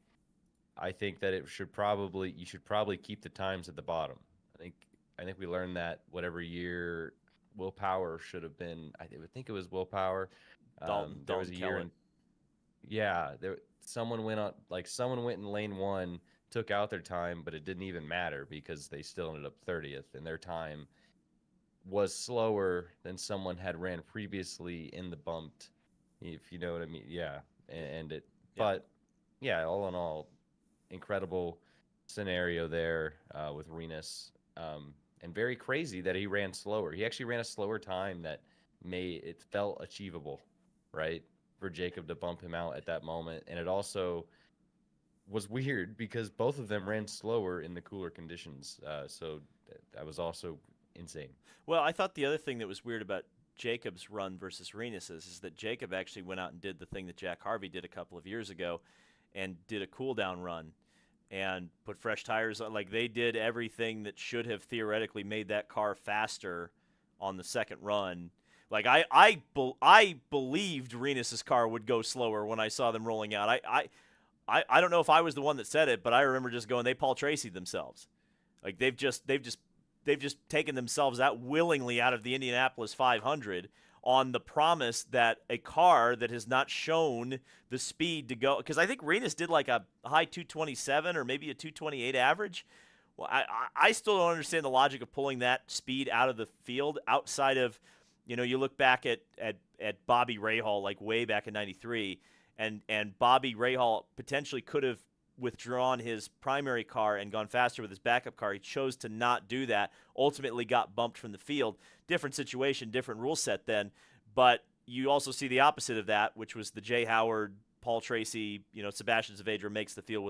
I think that you should probably keep the times at the bottom. I think we learned that whatever year Will Power should have been. I would think it was Will Power. There was a year Kellett. in, yeah, someone went in lane 1, took out their time, but it didn't even matter because they still ended up 30th, and their time was slower than someone had ran previously in the bumped, if you know what I mean. Yeah, and it, Yeah. but yeah, all in all, incredible scenario there with Renus, and very crazy that he ran slower. He actually ran a slower time that it felt achievable, right, for Jacob to bump him out at that moment, and it also was weird because both of them ran slower in the cooler conditions. So that was also insane. Well, I thought the other thing that was weird about Jacob's run versus Renus's is that Jacob actually went out and did the thing that Jack Harvey did a couple of years ago and did a cool down run and put fresh tires on. Like, they did everything that should have theoretically made that car faster on the second run. Like, I believed Renus's car would go slower when I saw them rolling out. I don't know if I was the one that said it, but I remember just going, they Paul Tracy themselves. Like, they've just taken themselves out willingly out of the Indianapolis 500 on the promise that a car that has not shown the speed to go, because I think Renus did like a high 227 or maybe a 228 average. Well, I still don't understand the logic of pulling that speed out of the field outside of, you look back at Bobby Rahal, like way back in '93, and Bobby Rahal potentially could have withdrawn his primary car and gone faster with his backup car. He chose to not do that, ultimately got bumped from the field. Different situation, different rule set then, but you also see the opposite of that, which was the Jay Howard, Paul Tracy, Sebastian Saavedra makes the field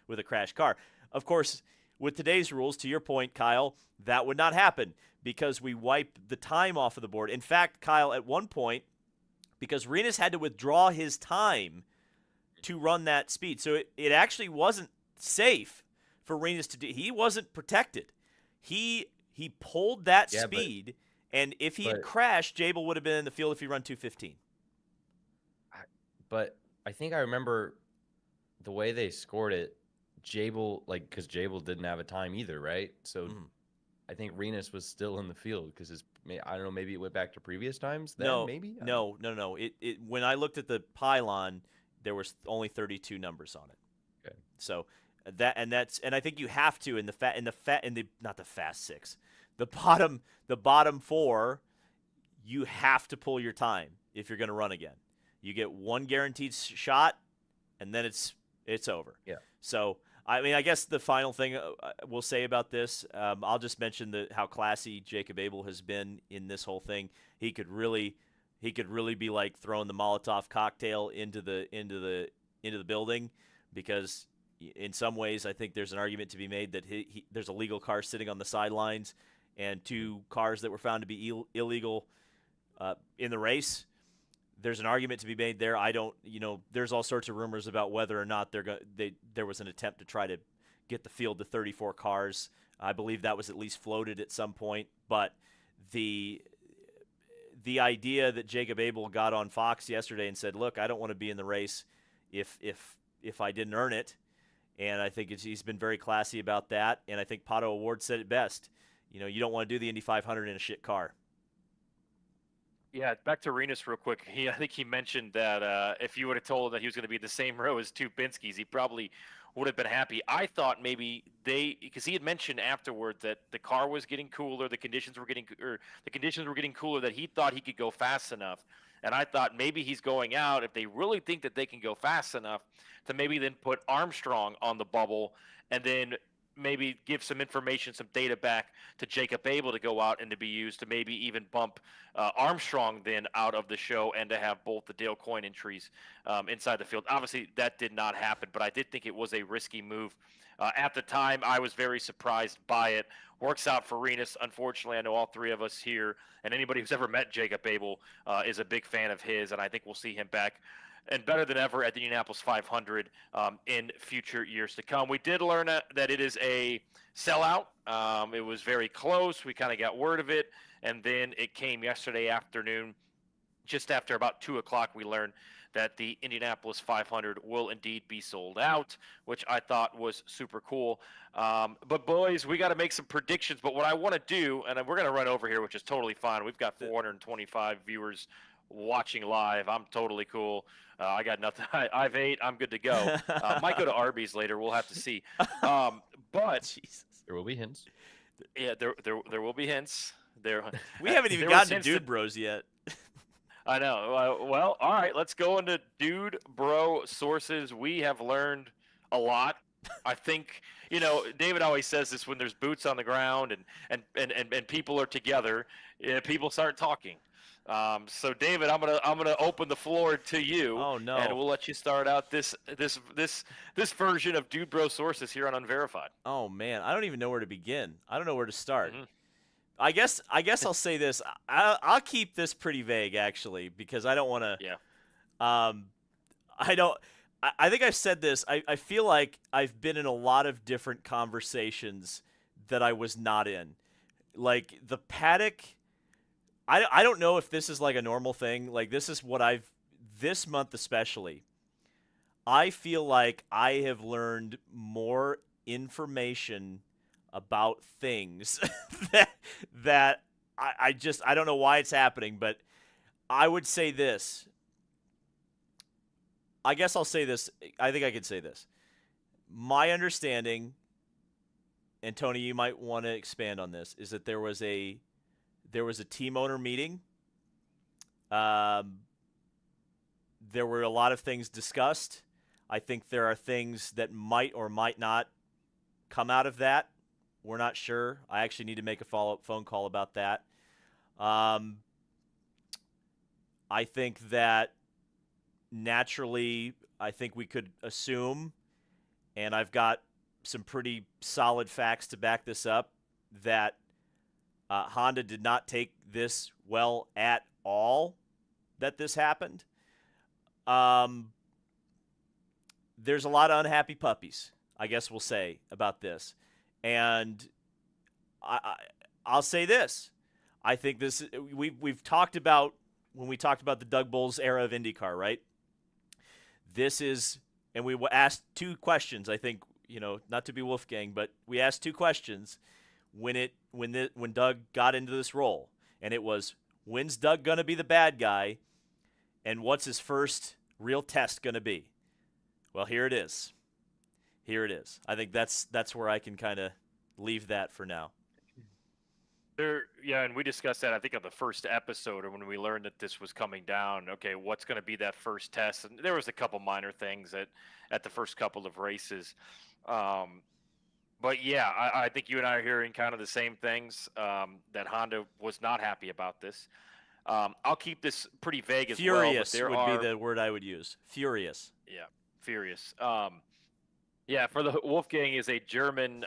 with a crashed car. Of course, with today's rules, to your point, Kyle, that would not happen because we wipe the time off of the board. In fact, Kyle, at one point, because Renus had to withdraw his time to run that speed. So it actually wasn't safe for Renus to do. He wasn't protected. He pulled that speed, and if he had crashed, Jabel would have been in the field if he run 215. But I think I remember the way they scored it, Jabel, because Jabel didn't have a time either, right? So I think Renus was still in the field because I don't know, maybe it went back to previous times then, maybe? No. It when I looked at the pylon, there was only 32 numbers on it. Okay. So and I think you have to not the fast six, the bottom four, you have to pull your time if you're going to run again. You get one guaranteed shot, and then it's over. Yeah. So I mean, I guess the final thing we'll say about this, I'll just mention how classy Jacob Abel has been in this whole thing. He could really be like throwing the Molotov cocktail into the building, because in some ways I think there's an argument to be made that there's a legal car sitting on the sidelines and two cars that were found to be illegal in the race. There's an argument to be made there. There's all sorts of rumors about whether or not there was an attempt to try to get the field to 34 cars. I believe that was at least floated at some point, but the idea that Jacob Abel got on Fox yesterday and said, "Look, I don't want to be in the race if I didn't earn it," and I think he's been very classy about that. And I think Pato O'Ward said it best. You don't want to do the Indy 500 in a shit car. Yeah, back to Renus real quick. I think he mentioned that if you would have told him that he was going to be in the same row as two Penskes, he probably would have been happy. I thought maybe because he had mentioned afterward that the car was getting cooler, the conditions were getting cooler, that he thought he could go fast enough. And I thought maybe he's going out, if they really think that they can go fast enough, to maybe then put Armstrong on the bubble and then maybe give some information, some data back to Jacob Abel to go out and to be used to maybe even bump Armstrong then out of the show and to have both the Dale Coyne entries inside the field. Obviously, that did not happen, but I did think it was a risky move. At the time, I was very surprised by it. Works out for Renus. Unfortunately, I know all three of us here, and anybody who's ever met Jacob Abel is a big fan of his, and I think we'll see him back and better than ever at the Indianapolis 500 in future years to come. We did learn that it is a sellout. It was very close. We kind of got word of it, and then it came yesterday afternoon just after about 2 o'clock, we learned that the Indianapolis 500 will indeed be sold out, which I thought was super cool. But boys, we got to make some predictions. But what I want to do, and we're going to run over here, which is totally fine. We've got 425 viewers watching live. I'm totally cool. I got nothing. I've ate. I'm good to go. Might go to Arby's later. We'll have to see. But Jesus. There will be hints. yeah, there will be hints. We haven't even there was gotten to hints Dude that- Bros yet. I know. Well, all right. Let's go into Dude Bro sources. We have learned a lot. I think David always says this: when there's boots on the ground and people are together, people start talking. So David, I'm gonna open the floor to you. Oh, no. And we'll let you start out this version of Dude Bro sources here on Unverified. Oh man, I don't even know where to begin. I don't know where to start. Mhm. I guess I'll say this. I'll keep this pretty vague actually, because I don't want to. Yeah. I think I've said this. I feel like I've been in a lot of different conversations that I was not in. Like the paddock. I don't know if this is like a normal thing. Like this is what this month especially. I feel like I have learned more information about things that I don't know why it's happening, but I would say this. I guess I'll say this. I think I could say this. My understanding, and Tony, you might want to expand on this, is that there was a team owner meeting. There were a lot of things discussed. I think there are things that might or might not come out of that. We're not sure. I actually need to make a follow-up phone call about that. I think that naturally, I think we could assume, and I've got some pretty solid facts to back this up, that Honda did not take this well at all that this happened. There's a lot of unhappy puppies, I guess we'll say, about this. And I'll say this. I think this we've talked about when we talked about the Doug Bowles era of IndyCar, right? This is, and we asked two questions. I think, not to be Wolfgang, but we asked two questions when Doug got into this role, and it was, when's Doug gonna be the bad guy, and what's his first real test gonna be? Well, here it is. I think that's where I can kind of leave that for now. Yeah, and we discussed that, I think, on the first episode, or when we learned that this was coming down. Okay, what's going to be that first test? And there was a couple minor things at the first couple of races. But yeah, I think you and I are hearing kind of the same things, that Honda was not happy about this. I'll keep this pretty vague as Furious well. would be the word I would use. Furious. Yeah, furious. Yeah, for the Wolfgang is a German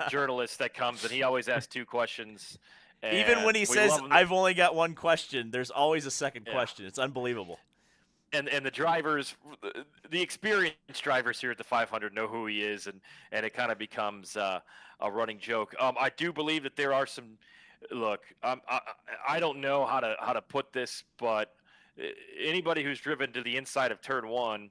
journalist that comes, and he always asks two questions. Even when he says, love him. I've only got one question, there's always a second Yeah. question. It's unbelievable. And the drivers, the experienced drivers here at the 500 know who he is, and it kind of becomes a running joke. I do believe that there are some. Look, I don't know how to put this, but anybody who's driven to the inside of Turn 1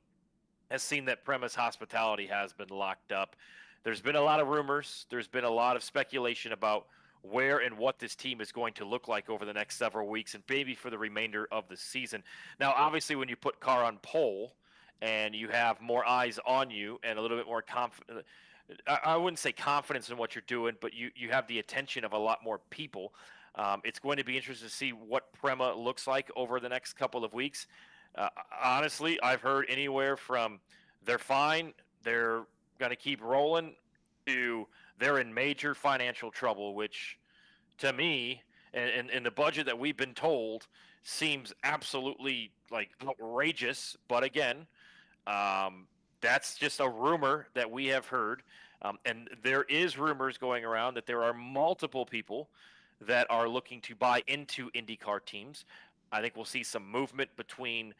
has seen that Premise Hospitality has been locked up. There's been a lot of rumors. There's been a lot of speculation about where and what this team is going to look like over the next several weeks and maybe for the remainder of the season. Now, obviously, when you put car on pole and you have more eyes on you and a little bit more confidence, I wouldn't say confidence in what you're doing, but you have the attention of a lot more people. It's going to be interesting to see what Prema looks like over the next couple of weeks. Honestly, I've heard anywhere from they're fine, they're going to keep rolling, to they're in major financial trouble, which to me, and the budget that we've been told, seems absolutely like outrageous. But again, that's just a rumor that we have heard. And there is rumors going around that there are multiple people that are looking to buy into IndyCar teams. I think we'll see some movement between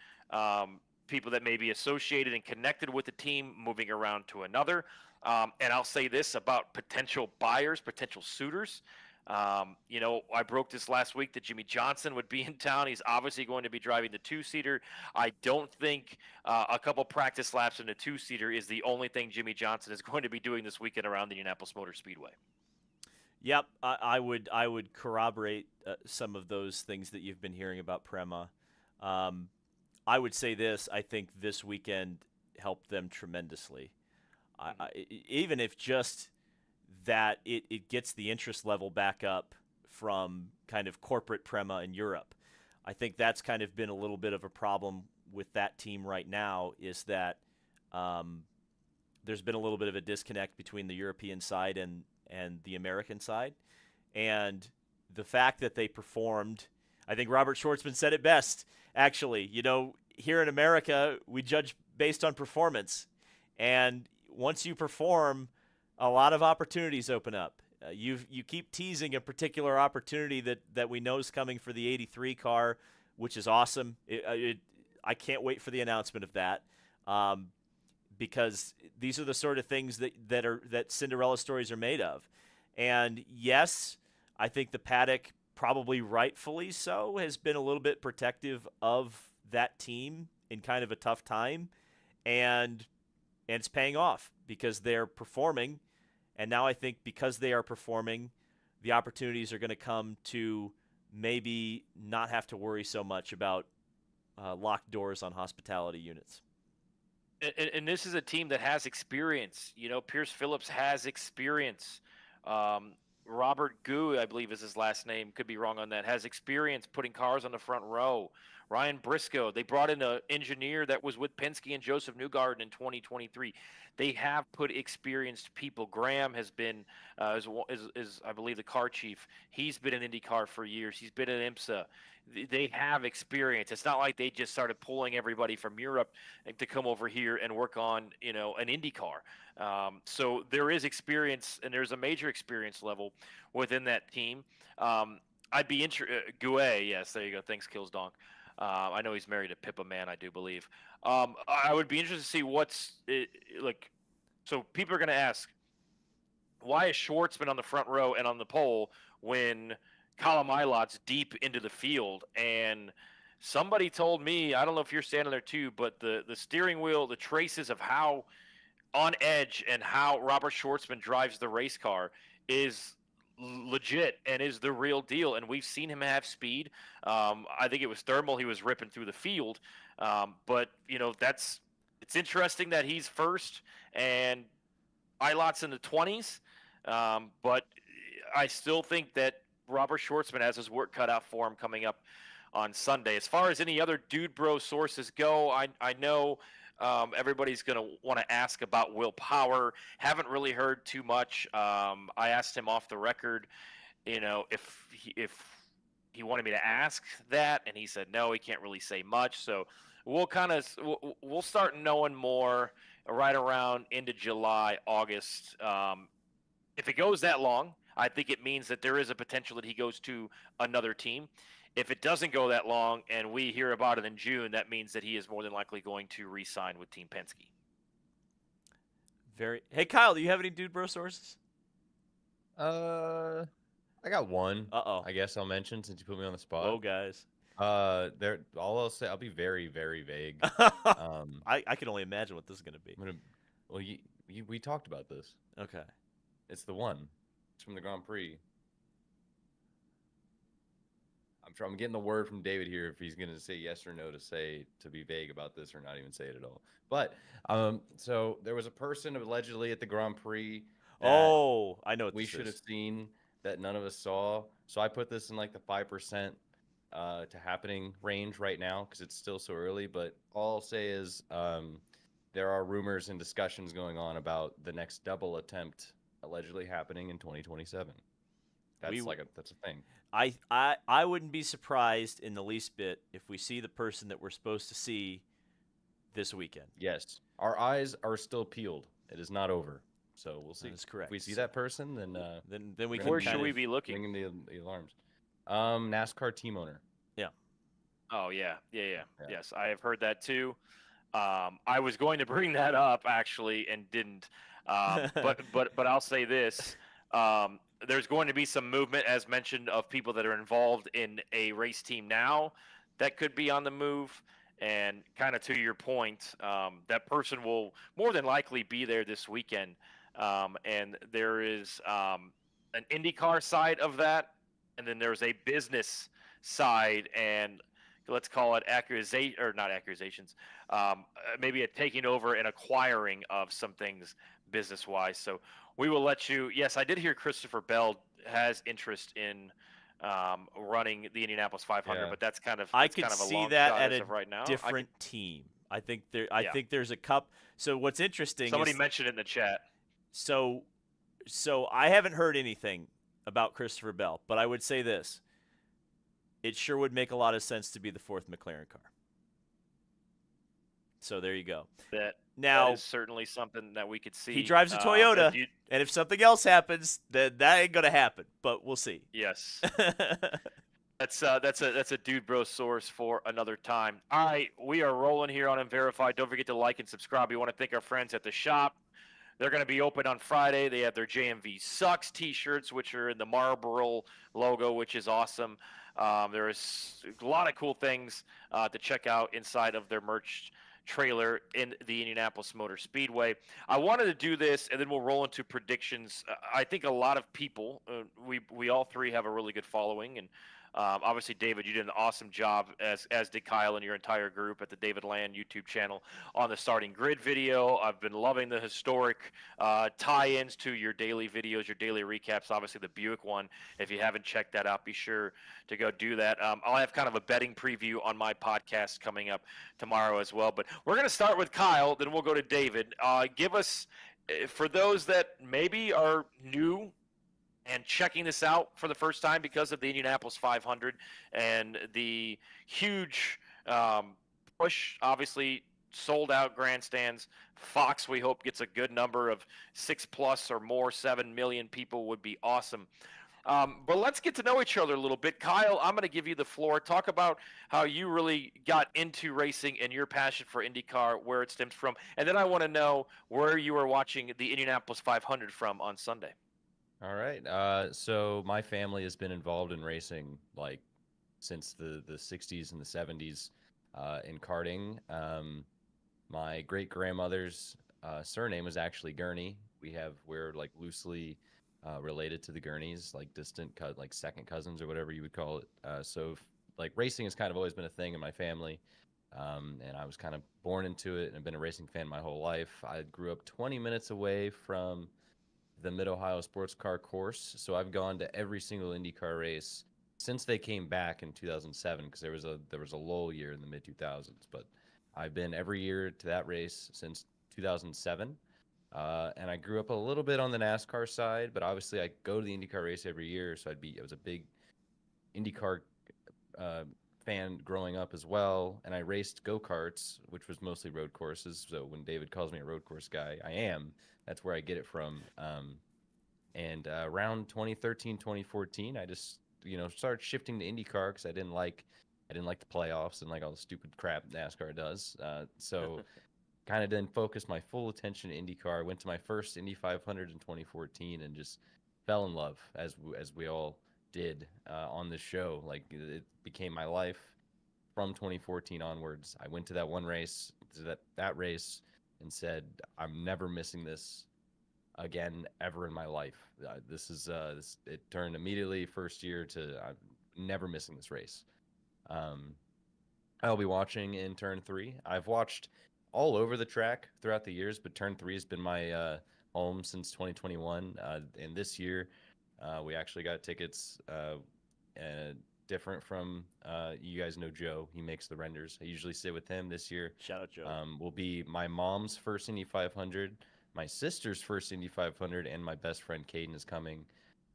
people that may be associated and connected with the team moving around to another. And I'll say this about potential buyers, potential suitors. I broke this last week that Jimmy Johnson would be in town. He's obviously going to be driving the two-seater. I don't think a couple practice laps in a two-seater is the only thing Jimmy Johnson is going to be doing this weekend around the Indianapolis Motor Speedway. Yep, I would corroborate some of those things that you've been hearing about Prema. I would say this: I think this weekend helped them tremendously. Even if just that it gets the interest level back up from kind of corporate Prema in Europe. I think that's kind of been a little bit of a problem with that team right now, is that there's been a little bit of a disconnect between the European side and the American side. And the fact that they performed, I think Robert Schwartzman said it best, actually. Here in America, we judge based on performance. And once you perform, a lot of opportunities open up. You keep teasing a particular opportunity that we know is coming for the 83 car, which is awesome. I can't wait for the announcement of that, because these are the sort of things that Cinderella stories are made of. And yes, I think the paddock, probably rightfully so, has been a little bit protective of that team in kind of a tough time, and it's paying off because they're performing. And now I think because they are performing, the opportunities are going to come to maybe not have to worry so much about locked doors on hospitality units. And this is a team that has experience. Pierce Phillips has experience. Robert Gu, I believe is his last name, could be wrong on that, has experience putting cars on the front row. Ryan Briscoe, they brought in an engineer that was with Penske and Joseph Newgarden in 2023. They have put experienced people. Graham has been, is I believe, the car chief. He's been in IndyCar for years. He's been in IMSA. They have experience. It's not like they just started pulling everybody from Europe to come over here and work on, an IndyCar. So there is experience, and there's a major experience level within that team. I'd be interested. Gouet, yes, there you go. Thanks, Kills Donk. I know he's married to Pippa Man, I do believe. I would be interested to see what's like. So people are going to ask, why is Schwartzman on the front row and on the pole when Colin Milot's deep into the field? And somebody told me, I don't know if you're standing there too, but the steering wheel, the traces of how on edge and how Robert Schwartzman drives the race car is legit and is the real deal. And we've seen him have speed. I think it was thermal. He was ripping through the field. But it's interesting that he's first and Ilot's in the 20s. But I still think that Robert Schwartzman has his work cut out for him coming up on Sunday. As far as any other Dude Bro sources go, I know everybody's going to want to ask about Will Power. Haven't really heard too much. I asked him off the record, if he wanted me to ask that, and he said no, he can't really say much. So we'll start knowing more right around into July, August. If it goes that long, I think it means that there is a potential that he goes to another team. If it doesn't go that long and we hear about it in June, that means that he is more than likely going to re-sign with Team Penske. Hey, Kyle, do you have any Dude Bro sources? I got one. Uh-oh. I guess I'll mention since you put me on the spot. Oh, guys. All I'll say, I'll be very, very vague. I can only imagine what this is going to be. We talked about this. Okay. It's the one. It's from the Grand Prix. I'm getting the word from David here if he's going to say yes or no to be vague about this or not even say it at all. But so there was a person allegedly at the Grand Prix. Oh, I know what we this should is. have seen that none of us saw. So I put this in like the 5% to happening range right now because it's still so early. But all I'll say is there are rumors and discussions going on about the next double attempt allegedly happening in 2027. That's a thing. I wouldn't be surprised in the least bit if we see the person that we're supposed to see this weekend. Yes. Our eyes are still peeled. It is not over. So we'll see. That is correct. If we see that person, then we can. Where should we be looking? Ringing the alarms. NASCAR team owner. Yeah. Oh yeah. Yes, I have heard that too. I was going to bring that up actually and didn't. But I'll say this. there's going to be some movement, as mentioned, of people that are involved in a race team now that could be on the move. And kind of to your point, that person will more than likely be there this weekend. And there is an IndyCar side of that, and then there's a business side, and let's call it accusation or not accusations, maybe a taking over and acquiring of some things business wise. So we will let you. Yes, I did hear Christopher Bell has interest in running the Indianapolis 500, Yeah. but that's kind of I that's could kind of a see long that shot at as a of right now. different team. I think Yeah. think there's a cup. So what's interesting Somebody is mentioned it in the chat. so I haven't heard anything about Christopher Bell, but I would say this: it sure would make a lot of sense to be the fourth McLaren car. So there you go. That Now is certainly something that we could see. he drives a Toyota, and if something else happens, then that ain't gonna happen. But we'll see. Yes. That's a dude bro source for another time. All right, we are rolling here on Unverified. Don't forget to like and subscribe. We want to thank our friends at the shop. They're going to be open on Friday. They have their JMV Sucks T-shirts, which are in the Marlboro logo, which is awesome. There is a lot of cool things to check out inside of their merch trailer in the Indianapolis Motor Speedway. I wanted to do this, and then we'll roll into predictions. I think a lot of people, we all three have a really good following, and obviously, David, you did an awesome job, as did Kyle and your entire group at the David Land YouTube channel on the starting grid video. I've been loving the historic tie-ins to your daily videos, your daily recaps. Obviously, the Buick one. If you haven't checked that out, be sure to go do that. I'll have kind of a betting preview on my podcast coming up tomorrow as well. But we're going to start with Kyle, then we'll go to David. Give us, for those that maybe are new and checking this out for the first time because of the Indianapolis 500 and the huge push, obviously sold out grandstands. Fox, we hope, gets a good number of 6+ or more, 7 million people would be awesome. But let's get to know each other a little bit. Kyle, I'm going to give you the floor. Talk about how you really got into racing and your passion for IndyCar, where it stems from. And then I want to know where you were watching the Indianapolis 500 from on Sunday. All right. So my family has been involved in racing like since the 60s and the 70s in karting. My great grandmother's surname was actually Gurney. We're like loosely related to the Gurneys, like distant, like second cousins or whatever you would call it. So like racing has kind of always been a thing in my family. And I was kind of born into it and have been a racing fan my whole life. I grew up 20 minutes away from the Mid-Ohio Sports Car Course, so I've gone to every single IndyCar race since they came back in 2007, because there was a lull year in the mid-2000s, but I've been every year to that race since 2007, and I grew up a little bit on the NASCAR side, but obviously I go to the IndyCar race every year, so I was a big IndyCar fan growing up as well, and I raced go-karts, which was mostly road courses, so when David calls me a road course guy, I am. That's where I get it from. And around 2013, 2014, I just, started shifting to IndyCar because I didn't like the playoffs and like all the stupid crap NASCAR does. So kind of didn't focus my full attention to IndyCar. Went to my first Indy 500 in 2014 and just fell in love, as we all did on this show. Like it became my life from 2014 onwards. I went to that one race, that race, and said, I'm never missing this again ever in my life. It turned immediately first year to I'm never missing this race. I'll be watching in turn 3. I've watched all over the track throughout the years, but turn 3 has been my home since 2021. And this year, we actually got tickets different from you guys know Joe. He makes the renders. I usually sit with him. This year, shout out Joe. Will be my mom's first Indy 500, my sister's first Indy 500, and my best friend Caden is coming,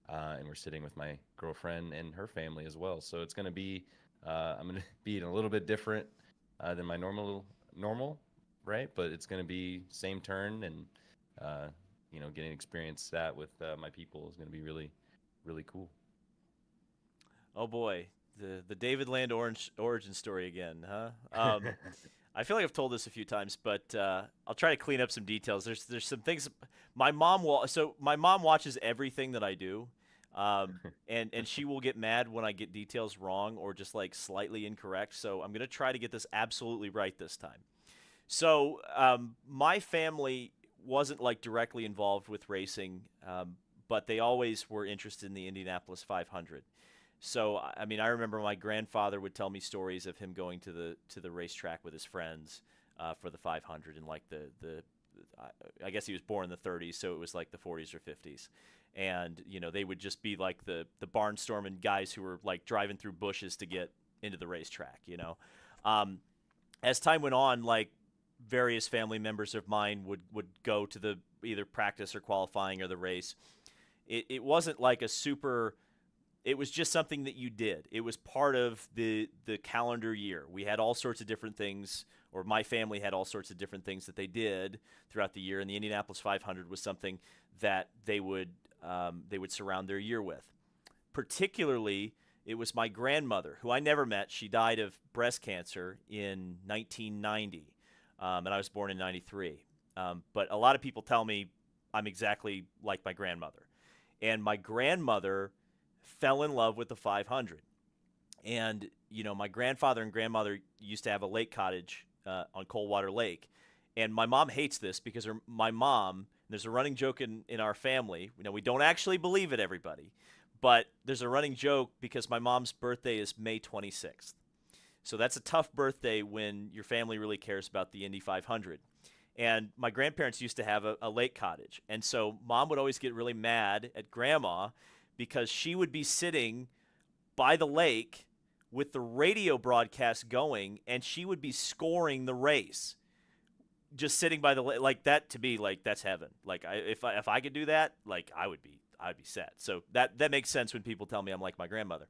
and we're sitting with my girlfriend and her family as well. So it's going to be I'm going to be a little bit different than my normal, right? But it's going to be same turn, and getting to experience that with my people is going to be really, really cool. Oh boy, the David Land origin story again, huh? I feel like I've told this a few times, but I'll try to clean up some details. There's some things my mom watches everything that I do, And she will get mad when I get details wrong or just like slightly incorrect. So I'm gonna try to get this absolutely right this time. So my family wasn't like directly involved with racing, but they always were interested in the Indianapolis 500. So I mean, I remember my grandfather would tell me stories of him going to the racetrack with his friends for the 500, and like I guess he was born in the 30s, so it was like the 40s or 50s, and they would just be like the barnstorming guys who were like driving through bushes to get into the racetrack. As time went on, like various family members of mine would go to the either practice or qualifying or the race. It wasn't like a super. It was just something that you did. It was part of the calendar year. We had all sorts of different things, or my family had all sorts of different things that they did throughout the year, and the Indianapolis 500 was something that they would surround their year with. Particularly, it was my grandmother, who I never met. She died of breast cancer in 1990, and I was born in 93. But a lot of people tell me I'm exactly like my grandmother. And my grandmother fell in love with the 500. And, my grandfather and grandmother used to have a lake cottage on Coldwater Lake. And my mom hates this because my mom, there's a running joke in our family. We don't actually believe it, everybody. But there's a running joke because my mom's birthday is May 26th. So that's a tough birthday when your family really cares about the Indy 500. And my grandparents used to have a lake cottage. And so mom would always get really mad at grandma because she would be sitting by the lake with the radio broadcast going, and she would be scoring the race. Just sitting by the lake, like that, to me, like that's heaven. Like if I could do that, like I'd be set. So that makes sense when people tell me I'm like my grandmother.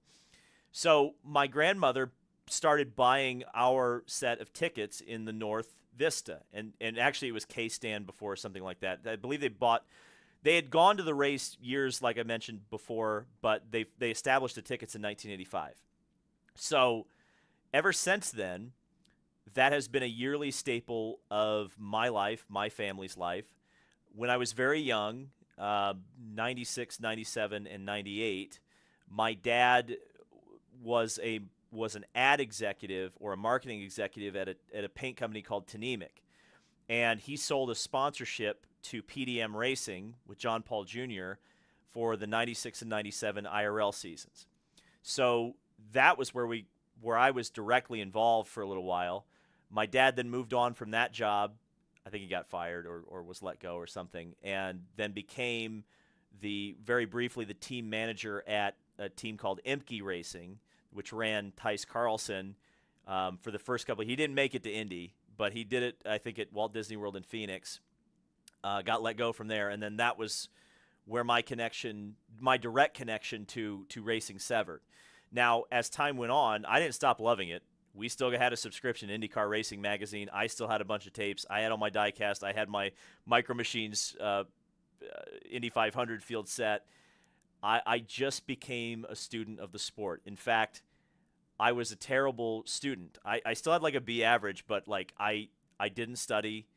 So my grandmother started buying our set of tickets in the North Vista, and actually it was K-Stand before, something like that. I believe they had gone to the race years, like I mentioned before, but they established the tickets in 1985. So ever since then, that has been a yearly staple of my life, my family's life. When I was very young, 96, 97, and 98, my dad was an ad executive or a marketing executive at a paint company called Tnemec. And he sold a sponsorship to PDM Racing with John Paul Jr. for the 96 and 97 IRL seasons. So that was where I was directly involved for a little while. My dad then moved on from that job. I think he got fired or was let go or something, and then became very briefly the team manager at a team called Emke Racing, which ran Tice Carlson for the first couple. He didn't make it to Indy, but he did it, I think, at Walt Disney World in Phoenix. Got let go from there, and then that was where my direct connection to racing severed. Now, as time went on, I didn't stop loving it. We still had a subscription, IndyCar Racing Magazine. I still had a bunch of tapes. I had all my diecast. I had my Micro Machines Indy 500 field set. I just became a student of the sport. In fact, I was a terrible student. I still had like a B average, but like I didn't study.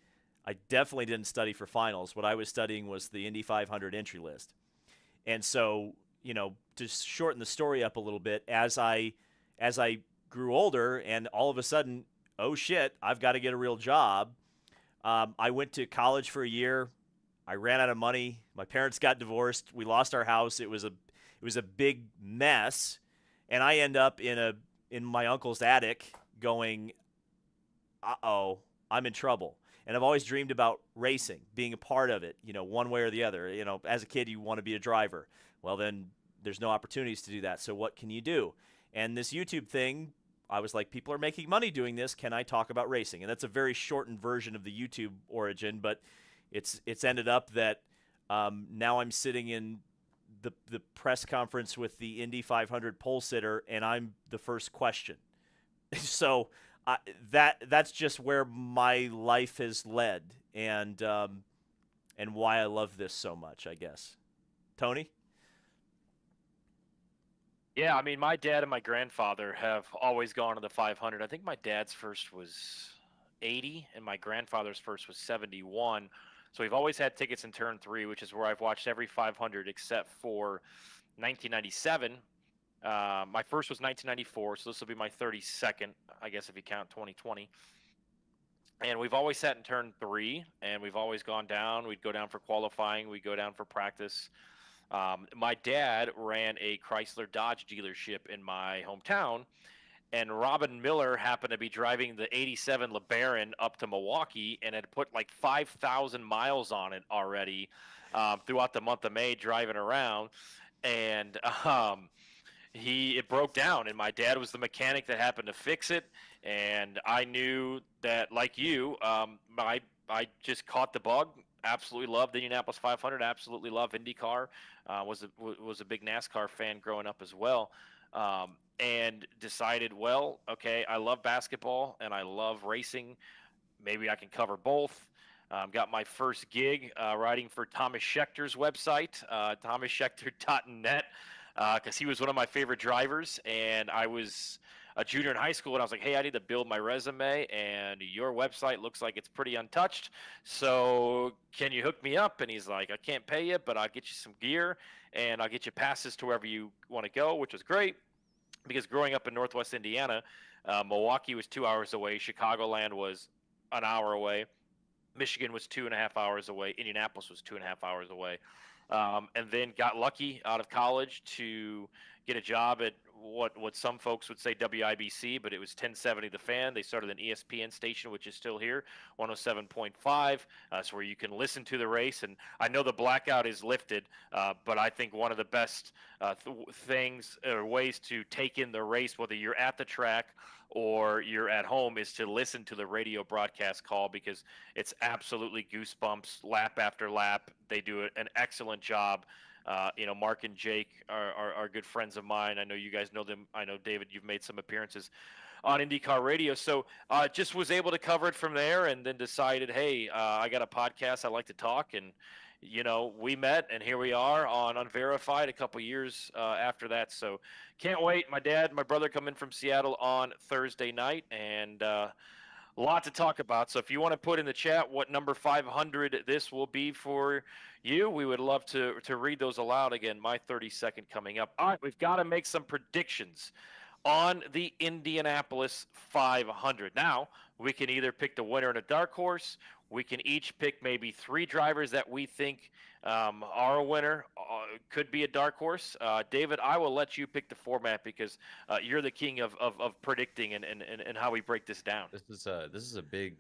I definitely didn't study for finals. What I was studying was the Indy 500 entry list. And so, to shorten the story up a little bit, as I grew older and all of a sudden, oh shit, I've got to get a real job. I went to college for a year. I ran out of money. My parents got divorced. We lost our house. It was a big mess, and I end up in my uncle's attic going, uh-oh, I'm in trouble. And I've always dreamed about racing, being a part of it, one way or the other. As a kid, you want to be a driver. Well, then there's no opportunities to do that. So what can you do? And this YouTube thing, I was like, people are making money doing this. Can I talk about racing? And that's a very shortened version of the YouTube origin, but it's ended up that now I'm sitting in the press conference with the Indy 500 pole sitter, and I'm the first question. So that's just where my life has led, and why I love this so much, I guess. Tony? Yeah, I mean, my dad and my grandfather have always gone to the 500. I think my dad's first was 80, and my grandfather's first was 71. So we've always had tickets in turn 3, which is where I've watched every 500 except for 1997. My first was 1994, so this will be my 32nd, I guess, if you count 2020. And we've always sat in turn 3, and we've always gone down. We'd go down for qualifying. We'd go down for practice. My dad ran a Chrysler Dodge dealership in my hometown, and Robin Miller happened to be driving the 87 LeBaron up to Milwaukee and had put like 5,000 miles on it already throughout the month of May driving around. And it broke down, and my dad was the mechanic that happened to fix it. And I knew that, like you, I just caught the bug. Absolutely loved the Indianapolis 500. Absolutely loved IndyCar. Was a big NASCAR fan growing up as well. And decided, well, okay, I love basketball and I love racing. Maybe I can cover both. Got my first gig writing for Thomas Schechter's website, thomasschechter.net, because he was one of my favorite drivers. And I was a junior in high school, and I was like, hey, I need to build my resume, and your website looks like it's pretty untouched. So can you hook me up? And he's like, I can't pay you, but I'll get you some gear, and I'll get you passes to wherever you want to go, which was great. Because growing up in Northwest Indiana, Milwaukee was 2 hours away. Chicagoland was an hour away. Michigan was 2.5 hours away. Indianapolis was 2.5 hours away. And then got lucky out of college to get a job at what some folks would say WIBC, but it was 1070 The Fan. They started an ESPN station, which is still here, 107.5. So where you can listen to the race. And I know the blackout is lifted, but I think one of the best things or ways to take in the race, whether you're at the track or you're at home, is to listen to the radio broadcast call, because it's absolutely goosebumps lap after lap. They do an excellent job. Mark and Jake are good friends of mine. I know you guys know them. I know, David, you've made some appearances on IndyCar Radio. So just was able to cover it from there, and then decided, hey, I got a podcast. I like to talk. And, we met, and here we are on Unverified a couple years after that. So can't wait. My dad, my brother come in from Seattle on Thursday night, and a lot to talk about. So if you want to put in the chat what number 500 this will be for you, we would love to read those aloud. Again, my 32nd coming up. All right, we've got to make some predictions on the Indianapolis 500. Now, we can either pick the winner in a dark horse. We can each pick maybe 3 drivers that we think are a winner, could be a dark horse. David, I will let you pick the format, because you're the king of predicting and how we break this down. This is a big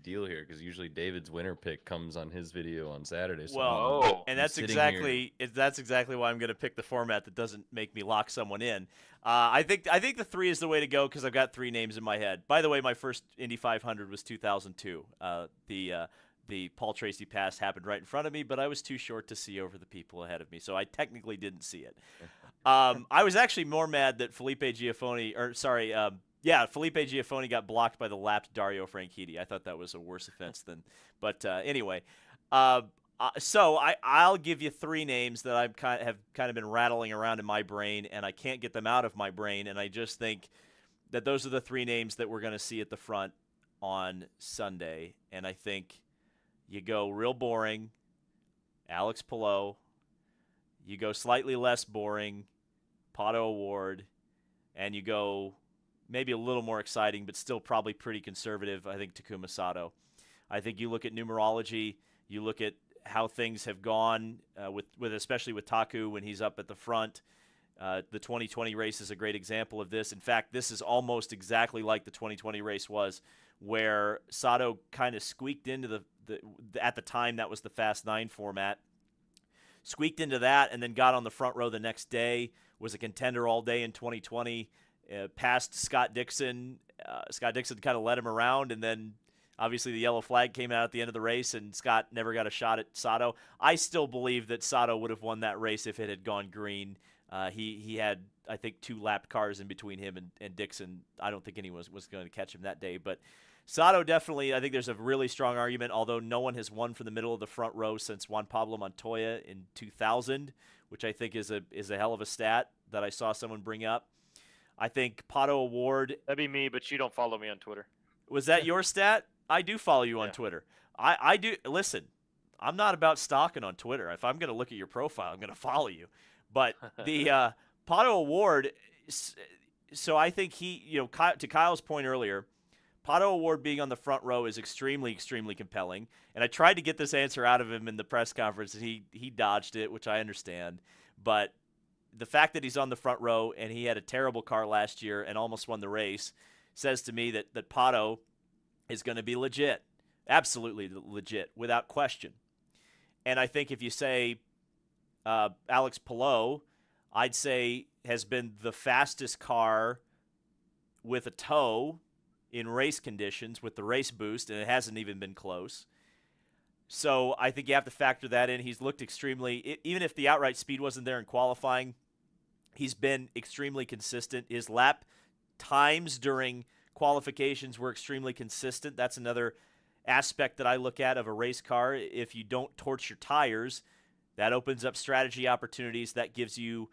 deal here, because usually David's winner pick comes on his video on Saturday. So Well, and I'm that's sitting exactly why I'm going to pick the format that doesn't make me lock someone in. I think the 3 is the way to go, because I've got 3 names in my head. By the way, my first Indy 500 was 2002. The Paul Tracy Pass happened right in front of me, but I was too short to see over the people ahead of me, so I technically didn't see it. I was actually more mad that Felipe Giafoni got blocked by the lapped Dario Franchitti. I thought that was a worse offense than. But anyway, so I'll give you 3 names that have kind of been rattling around in my brain, and I can't get them out of my brain, and I just think that those are the 3 names that we're going to see at the front on Sunday. And I think you go real boring, Alex Palou. You go slightly less boring, Pato O'Ward. And you go maybe a little more exciting, but still probably pretty conservative, I think, Takuma Sato. I think you look at numerology, you look at how things have gone with especially with Taku when he's up at the front. The 2020 race is a great example of this. In fact, this is almost exactly like the 2020 race was, where Sato kind of squeaked into at the time that was the Fast 9 format, squeaked into that, and then got on the front row the next day, was a contender all day in 2020, passed Scott Dixon. Scott Dixon kind of led him around, and then obviously the yellow flag came out at the end of the race, and Scott never got a shot at Sato. I still believe that Sato would have won that race if it had gone green. He had, I think, 2 lapped cars in between him and Dixon. I don't think anyone was going to catch him that day. But Sato definitely, I think there's a really strong argument, although no one has won from the middle of the front row since Juan Pablo Montoya in 2000, which I think is a hell of a stat that I saw someone bring up. I think Pato O'Ward. That'd be me, but you don't follow me on Twitter. Was that your stat? I do follow you on Twitter. I do. Listen, I'm not about stalking on Twitter. If I'm going to look at your profile, I'm going to follow you. But the Pato Award, so I think he, to Kyle's point earlier, Pato Award being on the front row is extremely, extremely compelling. And I tried to get this answer out of him in the press conference, and he dodged it, which I understand. But the fact that he's on the front row and he had a terrible car last year and almost won the race says to me that Pato is going to be legit. Absolutely legit, without question. And I think if you say Alex Palou, I'd say has been the fastest car with a tow in race conditions with the race boost, and it hasn't even been close. So I think you have to factor that in. He's looked extremely, even if the outright speed wasn't there in qualifying, he's been extremely consistent. His lap times during qualifications were extremely consistent. That's another aspect that I look at of a race car. If you don't torch your tires, that opens up strategy opportunities. That gives you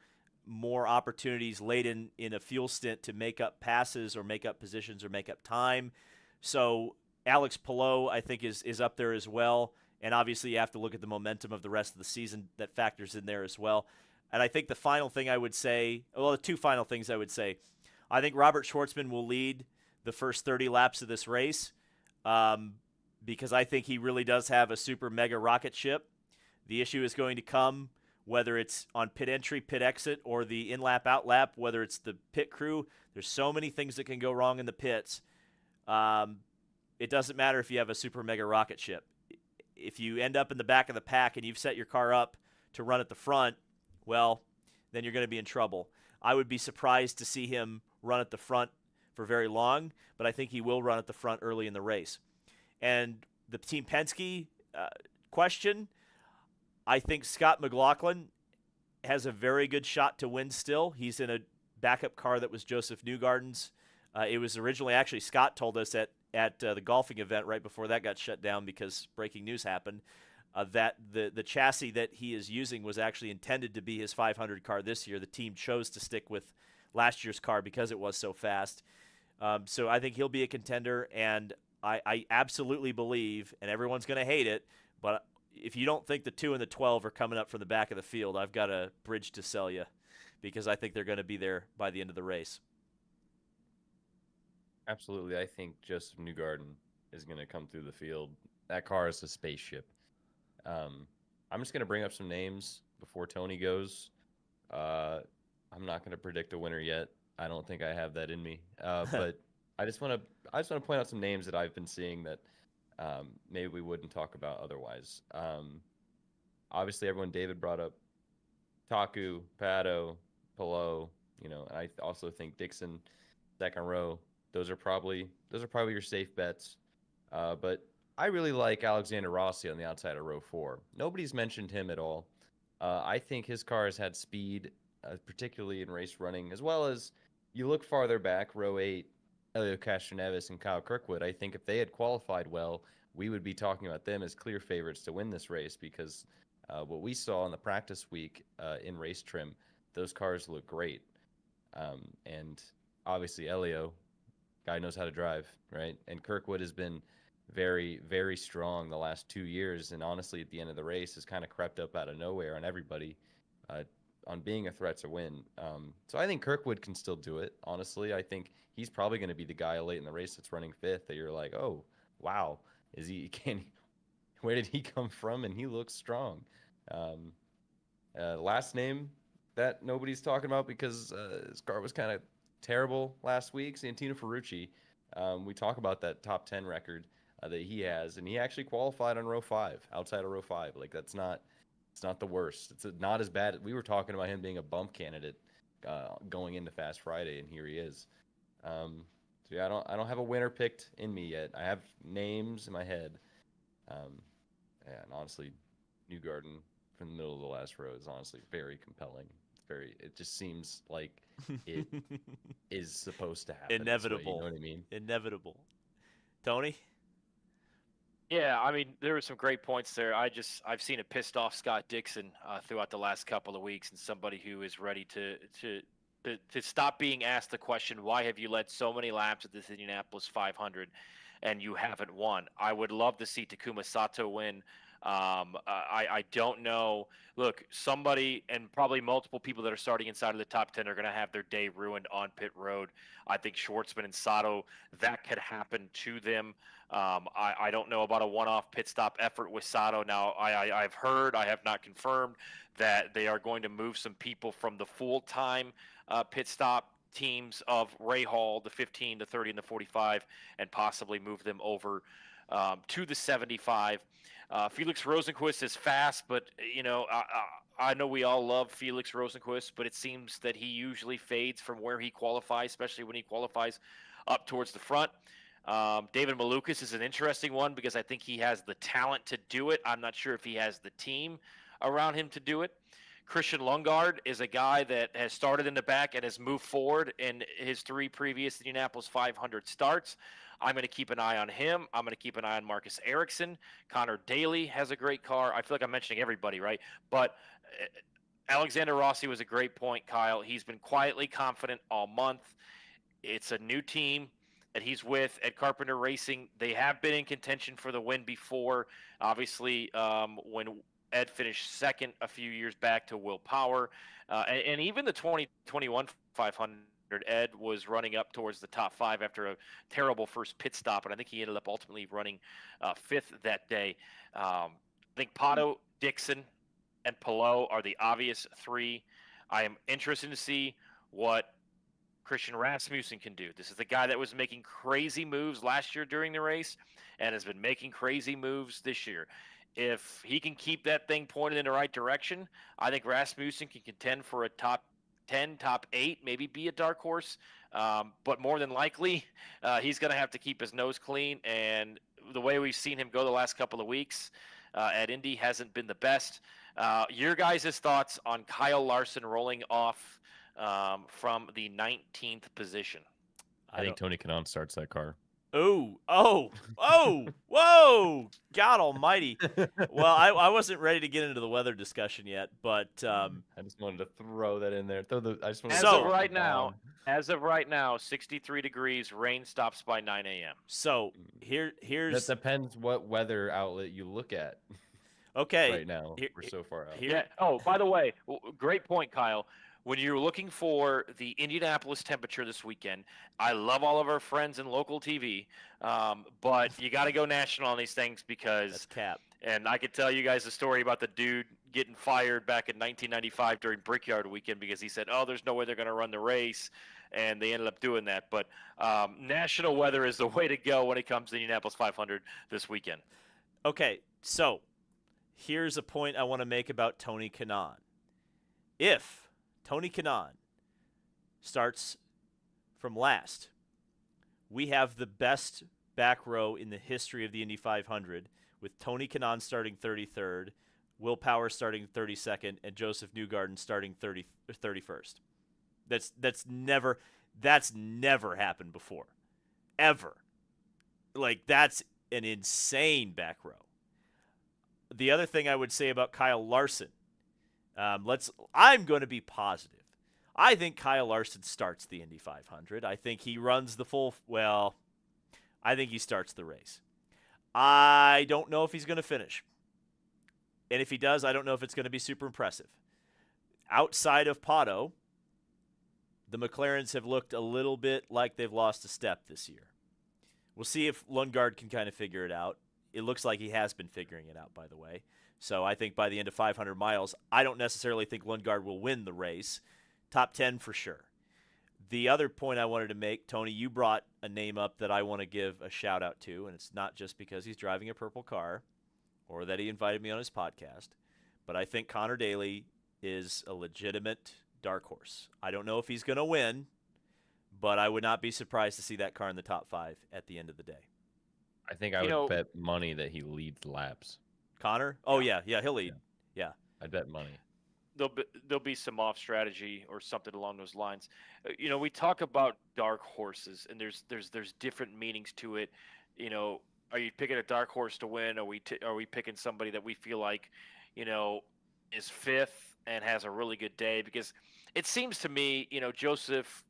more opportunities late in a fuel stint to make up passes or make up positions or make up time. So Alex Palou, I think, is up there as well. And obviously you have to look at the momentum of the rest of the season that factors in there as well. And I think the final thing I would say, well, the two final things I would say, I think Robert Schwartzman will lead the first 30 laps of this race because I think he really does have a super mega rocket ship. The issue is going to come whether it's on pit entry, pit exit, or the in-lap, out-lap, whether it's the pit crew. There's so many things that can go wrong in the pits. It doesn't matter if you have a super mega rocket ship. If you end up in the back of the pack and you've set your car up to run at the front, well, then you're going to be in trouble. I would be surprised to see him run at the front for very long, but I think he will run at the front early in the race. And the Team Penske question, I think Scott McLaughlin has a very good shot to win still. He's in a backup car that was Joseph Newgarden's. It was originally, actually, Scott told us at the golfing event right before that got shut down because breaking news happened, that the chassis that he is using was actually intended to be his 500 car this year. The team chose to stick with last year's car because it was so fast. So I think he'll be a contender, and I absolutely believe, and everyone's going to hate it, but if you don't think the 2 and the 12 are coming up from the back of the field, I've got a bridge to sell you because I think they're going to be there by the end of the race. Absolutely. I think Joseph Newgarden is going to come through the field. That car is a spaceship. I'm just going to bring up some names before Tony goes. I'm not going to predict a winner yet. I don't think I have that in me. But I just want to point out some names that I've been seeing that maybe we wouldn't talk about otherwise. Obviously, David brought up Taku, Pato, Palou. And I also think Dixon, second row. Those are probably your safe bets. But I really like Alexander Rossi on the outside of row 4. Nobody's mentioned him at all. I think his car has had speed, particularly in race running, as well as you look farther back, row 8, Elio Castroneves and Kyle Kirkwood. I think if they had qualified well, we would be talking about them as clear favorites to win this race because what we saw in the practice week in race trim, those cars look great. And obviously Elio, guy knows how to drive, right? And Kirkwood has been very, very strong the last 2 years, and honestly, at the end of the race, has kind of crept up out of nowhere on everybody on being a threat to win. So I think Kirkwood can still do it, honestly. I think he's probably going to be the guy late in the race that's running 5th that you're like, oh, wow, where did he come from? And he looks strong. Last name that nobody's talking about because his car was kind of terrible last week, Santino Ferrucci. We talk about that top 10 record that he has, and he actually qualified on row 5, outside of row 5. Like it's not the worst. It's not as bad. We were talking about him being a bump candidate going into Fast Friday, and here he is. So yeah, I don't have a winner picked in me yet. I have names in my head. Yeah, and honestly, Newgarden from the middle of the last row is honestly very compelling. It just seems like it is supposed to happen. Inevitable. Way, you know what I mean? Inevitable. Tony? Yeah, I mean, there were some great points there. I've seen a pissed off Scott Dixon throughout the last couple of weeks, and somebody who is ready to stop being asked the question, why have you led so many laps at this Indianapolis 500 and you haven't won? I would love to see Takuma Sato win. I don't know. Look, somebody and probably multiple people that are starting inside of the top 10 are going to have their day ruined on pit road. I think Schwartzman and Sato, that could happen to them. I don't know about a one-off pit stop effort with Sato. Now, I've heard, I have not confirmed, that they are going to move some people from the full-time pit stop teams of Ray Hall, the 15, the 30, and the 45, and possibly move them over to the 75. Felix Rosenquist is fast, but I know we all love Felix Rosenquist, but it seems that he usually fades from where he qualifies, especially when he qualifies up towards the front. David Malukas is an interesting one because I think he has the talent to do it. I'm not sure if he has the team around him to do it. Christian Lundgaard is a guy that has started in the back and has moved forward in his 3 previous Indianapolis 500 starts. I'm going to keep an eye on him. I'm going to keep an eye on Marcus Ericsson. Connor Daly has a great car. I feel like I'm mentioning everybody, right? But Alexander Rossi was a great point, Kyle. He's been quietly confident all month. It's a new team that he's with at Carpenter Racing. They have been in contention for the win before. Obviously, when Ed finished second a few years back to Will Power. And even the 2021 500, Ed was running up towards the top 5 after a terrible first pit stop, and I think he ended up ultimately running 5th that day. I think Pato, Dixon, and Palou are the obvious 3. I am interested to see what Christian Rasmussen can do. This is the guy that was making crazy moves last year during the race and has been making crazy moves this year. If he can keep that thing pointed in the right direction, I think Rasmussen can contend for a top 10, top 8, maybe be a dark horse. But more than likely, he's going to have to keep his nose clean. And the way we've seen him go the last couple of weeks at Indy hasn't been the best. Your guys' thoughts on Kyle Larson rolling off from the 19th position? I think Tony Kanaan starts that car. Whoa! God almighty. Well, I wasn't ready to get into the weather discussion yet, but I just wanted to throw that in there. As of right now, 63 degrees, rain stops by 9 a.m. So here's that depends what weather outlet you look at. Okay. Right now, we're so far out. Yeah. Oh, by the way, great point, Kyle. When you're looking for the Indianapolis temperature this weekend, I love all of our friends in local TV, but you got to go national on these things because that's cap. And I could tell you guys a story about the dude getting fired back in 1995 during Brickyard weekend because he said, "Oh, there's no way they're going to run the race," and they ended up doing that. But national weather is the way to go when it comes to Indianapolis 500 this weekend. Okay, so here's a point I want to make about Tony Kanaan. If Tony Kanaan starts from last, we have the best back row in the history of the Indy 500 with Tony Kanaan starting 33rd, Will Power starting 32nd, and Joseph Newgarden starting 31st. That's never happened before, ever. Like, that's an insane back row. The other thing I would say about Kyle Larson, I'm going to be positive. I think Kyle Larson starts the Indy 500. I think he runs the full. Well, I think he starts the race. I don't know if he's going to finish. And if he does, I don't know if it's going to be super impressive. Outside of Pato, the McLarens have looked a little bit like they've lost a step this year. We'll see if Lundgaard can kind of figure it out. It looks like he has been figuring it out, by the way. So I think by the end of 500 miles, I don't necessarily think Lundgaard will win the race. Top 10 for sure. The other point I wanted to make, Tony, you brought a name up that I want to give a shout out to, and it's not just because he's driving a purple car or that he invited me on his podcast, but I think Connor Daly is a legitimate dark horse. I don't know if he's going to win, but I would not be surprised to see that car in the top 5 at the end of the day. I think I would bet money that he leads laps. Connor? Oh, yeah, he'll lead. Yeah. I'd bet money. There'll be some off strategy or something along those lines. We talk about dark horses, and there's different meanings to it. Are you picking a dark horse to win? Are we picking somebody that we feel like, is 5th and has a really good day? Because it seems to me, Joseph,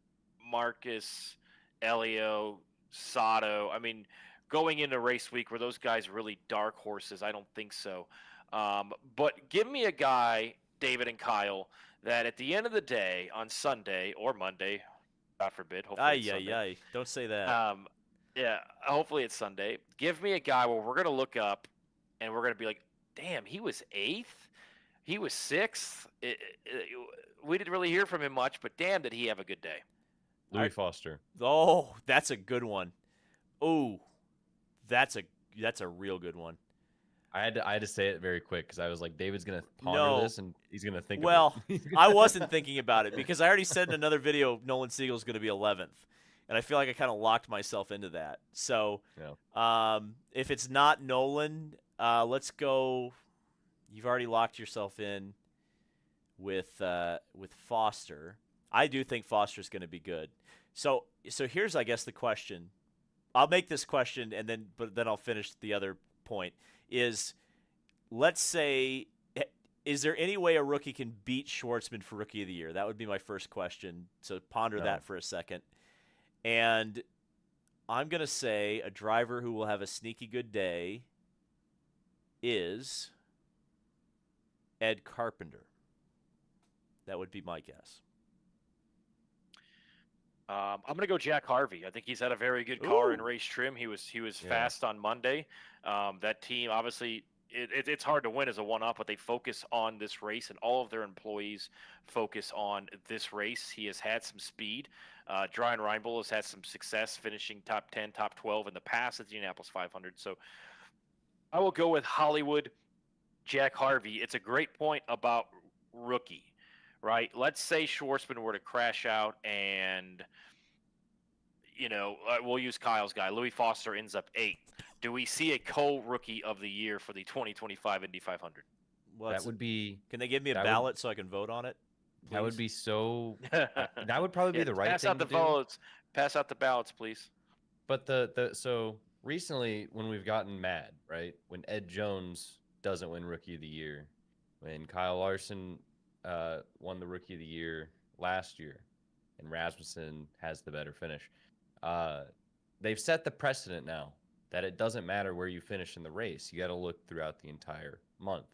Marcus, Elio, Sato. I mean, going into race week, were those guys really dark horses? I don't think so. But give me a guy, David and Kyle, that at the end of the day on Sunday or Monday, God forbid, hopefully it's Sunday. Ay. Don't say that. Yeah, hopefully it's Sunday. Give me a guy where we're going to look up and we're going to be like, damn, he was 8th? He was 6th? We didn't really hear from him much, but damn, did he have a good day. Louis Foster. Oh, that's a good one. Oh, that's a real good one. I had to say it very quick because I was like, David's gonna ponder No. this and he's gonna think. Well, of it. I wasn't thinking about it because I already said in another video Nolan Siegel's going to be 11th, and I feel like I kind of locked myself into that. So, if it's not Nolan, let's go. You've already locked yourself in with Foster. I do think Foster's going to be good. So here's, I guess, the question. I'll make this question but then I'll finish the other point. Let's say, is there any way a rookie can beat Schwartzman for Rookie of the Year? That would be my first question. So ponder that for a second. And I'm going to say a driver who will have a sneaky good day is Ed Carpenter. That would be my guess. I'm going to go Jack Harvey. I think he's had a very good car in race trim. He was fast on Monday. That team, obviously, it's hard to win as a one-up, but they focus on this race, and all of their employees focus on this race. He has had some speed. Brian Reinbold has had some success finishing top 10, top 12 in the past at the Indianapolis 500. So I will go with Hollywood Jack Harvey. It's a great point about rookie. Right? Let's say Schwartzman were to crash out and, we'll use Kyle's guy. Louis Foster ends up 8th. Do we see a co-rookie of the year for the 2025 Indy 500? Well, that would be. Can they give me a ballot so I can vote on it? Please? That would be so. That would probably be the right pass thing out the to votes. Pass out the ballots, please. But so recently when we've gotten mad, right? When Ed Jones doesn't win Rookie of the Year, when Kyle Larson won the Rookie of the Year last year, and Rasmussen has the better finish. They've set the precedent now that it doesn't matter where you finish in the race. You got to look throughout the entire month.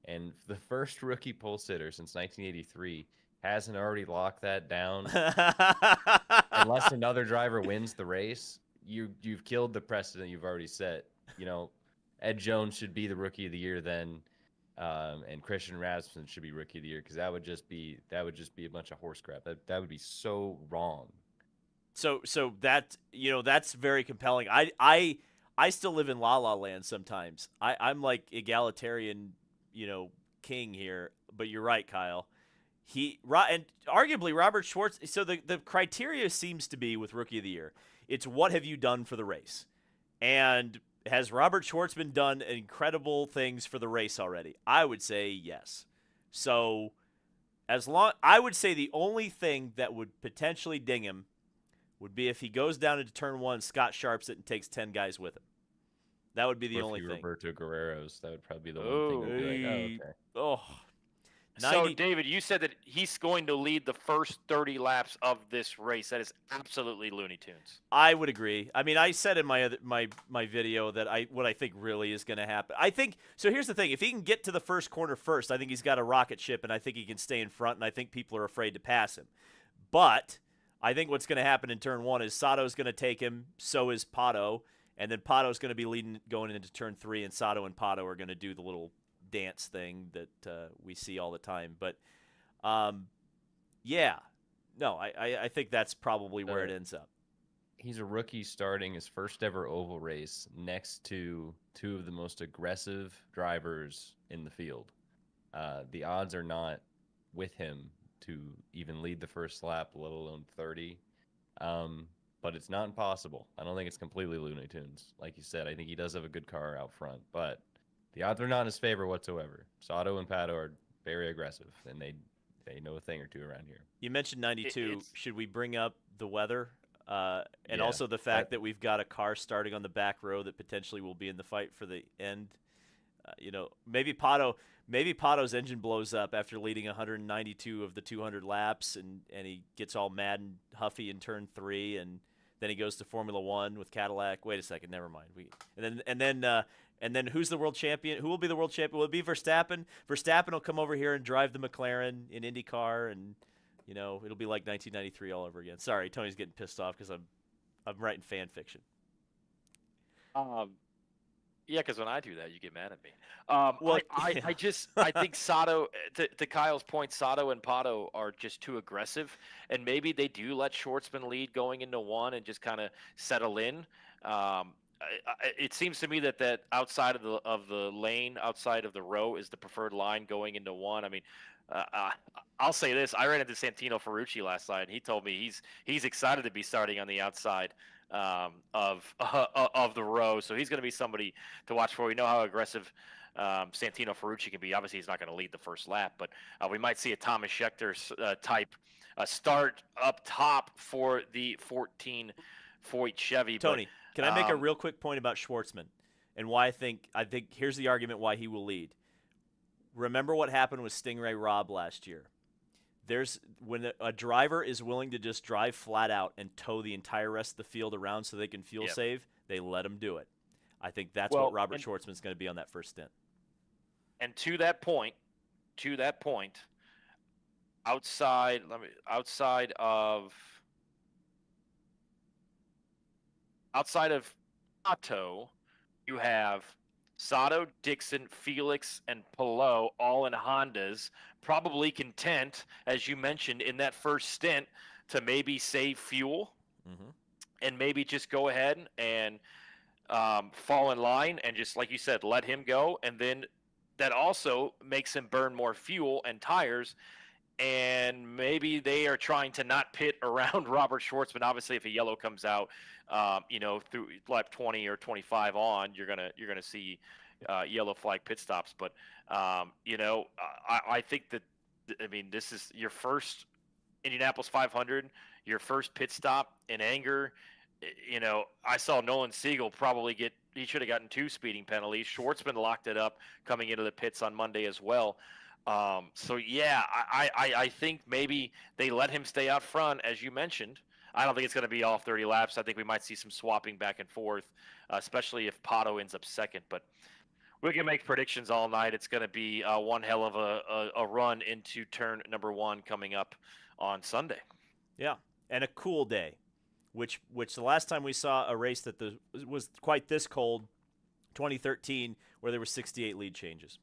And the first rookie pole sitter since 1983 hasn't already locked that down. Unless another driver wins the race, you've killed the precedent you've already set. Ed Jones should be the Rookie of the Year then. And Christian Rasmussen should be Rookie of the Year because that would just be a bunch of horse crap. That would be so wrong. So that that's very compelling. I still live in La La Land sometimes. I'm like egalitarian, king here. But you're right, Kyle. And arguably Robert Schwartz. So the criteria seems to be with Rookie of the Year. It's what have you done for the race, and has Robert Schwartzman done incredible things for the race already? I would say yes. So I would say the only thing that would potentially ding him would be if he goes down into turn 1, Scott Sharps it, and takes 10 guys with him. That would be the only thing. Roberto Guerrero's, that would probably be the one thing. That would be like, oh, okay. So, David, you said that he's going to lead the first 30 laps of this race. That is absolutely Looney Tunes. I would agree. I mean, I said in my video that what I think really is going to happen. I think so. Here's the thing: if he can get to the first corner first, I think he's got a rocket ship, and I think he can stay in front. And I think people are afraid to pass him. But I think what's going to happen in turn 1 is Sato's going to take him. So is Pato, and then Pato's going to be leading going into turn 3, and Sato and Pato are going to do the little dance thing that we see all the time. But I think that's probably where it ends up. He's a rookie starting his first ever oval race next to two of the most aggressive drivers in the field. The odds are not with him to even lead the first lap, let alone 30. But it's not impossible. I don't think it's completely Looney Tunes. Like you said, I think he does have a good car out front, but the odds are not in his favor whatsoever. Sato and Pato are very aggressive, and they know a thing or two around here. You mentioned 92. Should we bring up the weather? Also the fact that we've got a car starting on the back row that potentially will be in the fight for the end. Maybe Pato's engine blows up after leading 192 of the 200 laps, and he gets all mad and huffy in turn 3, and Then he goes to Formula One with Cadillac. Wait a second, never mind. And then who's the world champion? Who will be the world champion? Will it be Verstappen? Verstappen will come over here and drive the McLaren in IndyCar, and it'll be like 1993 all over again. Sorry, Tony's getting pissed off because I'm writing fan fiction. Yeah, because when I do that, you get mad at me. Well, I think Sato, to Kyle's point, Sato and Pato are just too aggressive, and maybe they do let Schwartzman lead going into one and just kind of settle in. It seems to me that outside of the lane, outside of the row, is the preferred line going into one. I mean, I'll say this: I ran into Santino Ferrucci last night, and he told me he's excited to be starting on the outside of the row. So he's going to be somebody to watch for. We know how aggressive Santino Ferrucci can be. Obviously, he's not going to lead the first lap, but we might see a Thomas Schechter type start up top for the 14 Foyt Chevy. Tony, can I make a real quick point about Schwartzman and why I think here's the argument why he will lead. Remember what happened with Stingray Robb last year. When a driver is willing to just drive flat out and tow the entire rest of the field around so they can fuel save, they let him do it. I think that's what Robert Schwartzman's going to be on that first stint. And to that point, outside of Pato, you have Sato, Dixon, Felix, and Palou all in Hondas, probably content, as you mentioned, in that first stint to maybe save fuel and maybe just go ahead and fall in line and just, like you said, let him go. And then that also makes him burn more fuel and tires. And maybe they are trying to not pit around Robert Schwartzman. Obviously, if a yellow comes out, through lap 20 or 25 on, you're gonna see yellow flag pit stops. But I think that, this is your first Indianapolis 500, your first pit stop in anger. I saw Nolan Siegel he should have gotten 2 speeding penalties. Schwartzman locked it up coming into the pits on Monday as well. I think maybe they let him stay out front, as you mentioned. I don't think it's going to be all 30 laps. I think we might see some swapping back and forth, especially if Pato ends up second. But we can make predictions all night. It's going to be one hell of a run into turn number 1 coming up on Sunday. Yeah, and a cool day, which the last time we saw a race that was quite this cold, 2013, where there were 68 lead changes.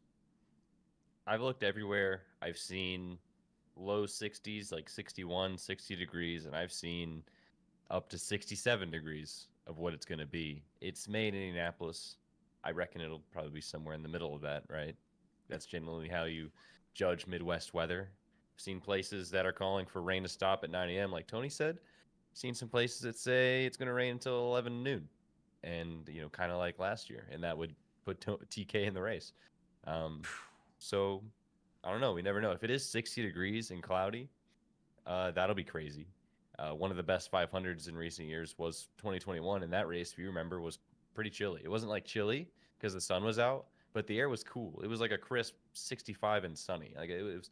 I've looked everywhere. I've seen low 60s, like 61, 60 degrees, and I've seen up to 67 degrees of what it's going to be. It's made in Indianapolis. I reckon it'll probably be somewhere in the middle of that, right? That's generally how you judge Midwest weather. I've seen places that are calling for rain to stop at 9 a.m., like Tony said. I've seen some places that say it's going to rain until 11 noon, and, kind of like last year, and that would put TK in the race. So, I don't know. We never know. If it is 60 degrees and cloudy, that'll be crazy. One of the best 500s in recent years was 2021, and that race, if you remember, was pretty chilly. It wasn't like chilly because the sun was out, but the air was cool. It was like a crisp 65 and sunny. Like it was,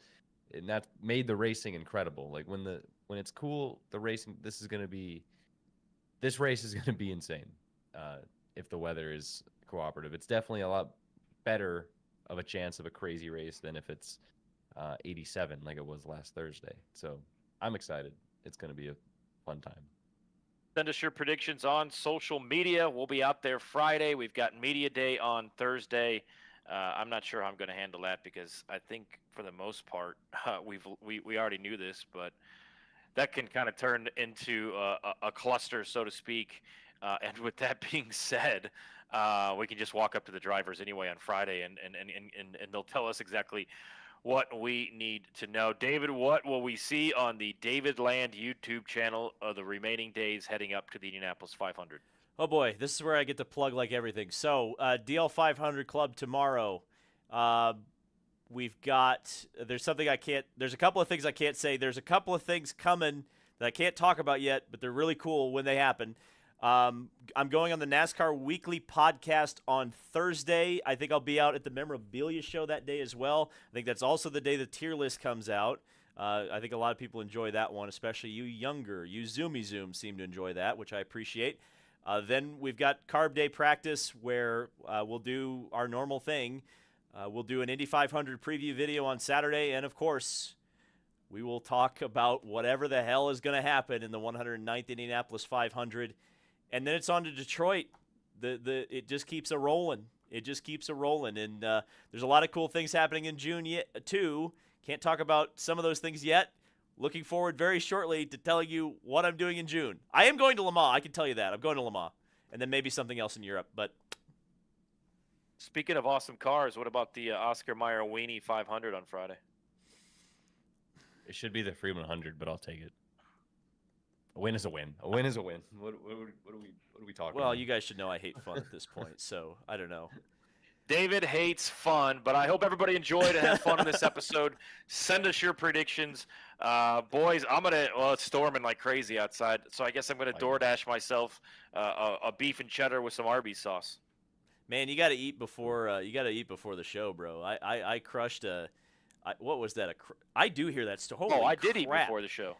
and that made the racing incredible. Like when it's cool, the racing. This race is gonna be insane. If the weather is cooperative, it's definitely a lot better of a chance of a crazy race than if it's 87 like it was last Thursday. So I'm excited. It's going to be a fun time. Send us your predictions on social media. We'll be out there Friday. We've got Media Day on Thursday. I'm not sure how I'm going to handle that because I think for the most part we already knew this, but that can kind of turn into a cluster, so to speak. And with that being said, we can just walk up to the drivers anyway on Friday, and they'll tell us exactly what we need to know. David, what will we see on the David Land YouTube channel of the remaining days heading up to the Indianapolis 500? Oh boy, this is where I get to plug like everything. So DL 500 Club tomorrow. There's a couple of things I can't say. There's a couple of things coming that I can't talk about yet, but they're really cool when they happen. I'm going on the NASCAR Weekly podcast on Thursday. I think I'll be out at the memorabilia show that day as well. I think that's also the day the tier list comes out. I think a lot of people enjoy that one, especially you younger. You Zoomy Zoom seem to enjoy that, which I appreciate. Then we've got Carb Day practice where we'll do our normal thing. We'll do an Indy 500 preview video on Saturday, and of course, we will talk about whatever the hell is going to happen in the 109th Indianapolis 500, and then it's on to Detroit. It just keeps a rolling. It just keeps a rolling, and there's a lot of cool things happening in June too. Can't talk about some of those things yet. Looking forward very shortly to telling you what I'm doing in June. I am going to Le Mans. I can tell you that. I'm going to Le Mans, and then maybe something else in Europe. But Speaking of awesome cars, what about the Oscar Mayer Weenie 500 on Friday? It should be the Freeman 100, but I'll take it. A win is a win. A win is a win. What are we talking well, about? you guys should know I hate fun at this point, so I don't know. David hates fun, but I hope everybody enjoyed and had fun in this episode. Send us your predictions. Boys, it's storming like crazy outside, so I guess I'm going to DoorDash myself a beef and cheddar with some Arby's sauce. Man, you got to eat before the show, bro. I crushed what was that? I do hear that story. Oh, I did eat before the show.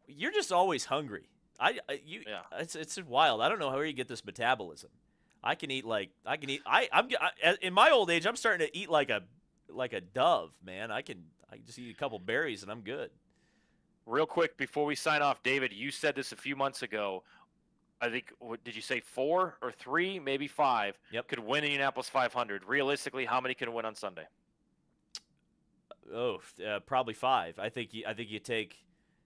You're just always hungry. Yeah. It's wild. I don't know how you get this metabolism. I'm in my old age, I'm starting to eat like a dove, man. I just eat a couple berries and I'm good. Real quick before we sign off, David, you said this a few months ago. I think, did you say 4 or 3, maybe 5? Yep. Could win the Indianapolis 500. Realistically, how many can win on Sunday? Probably 5. I think you take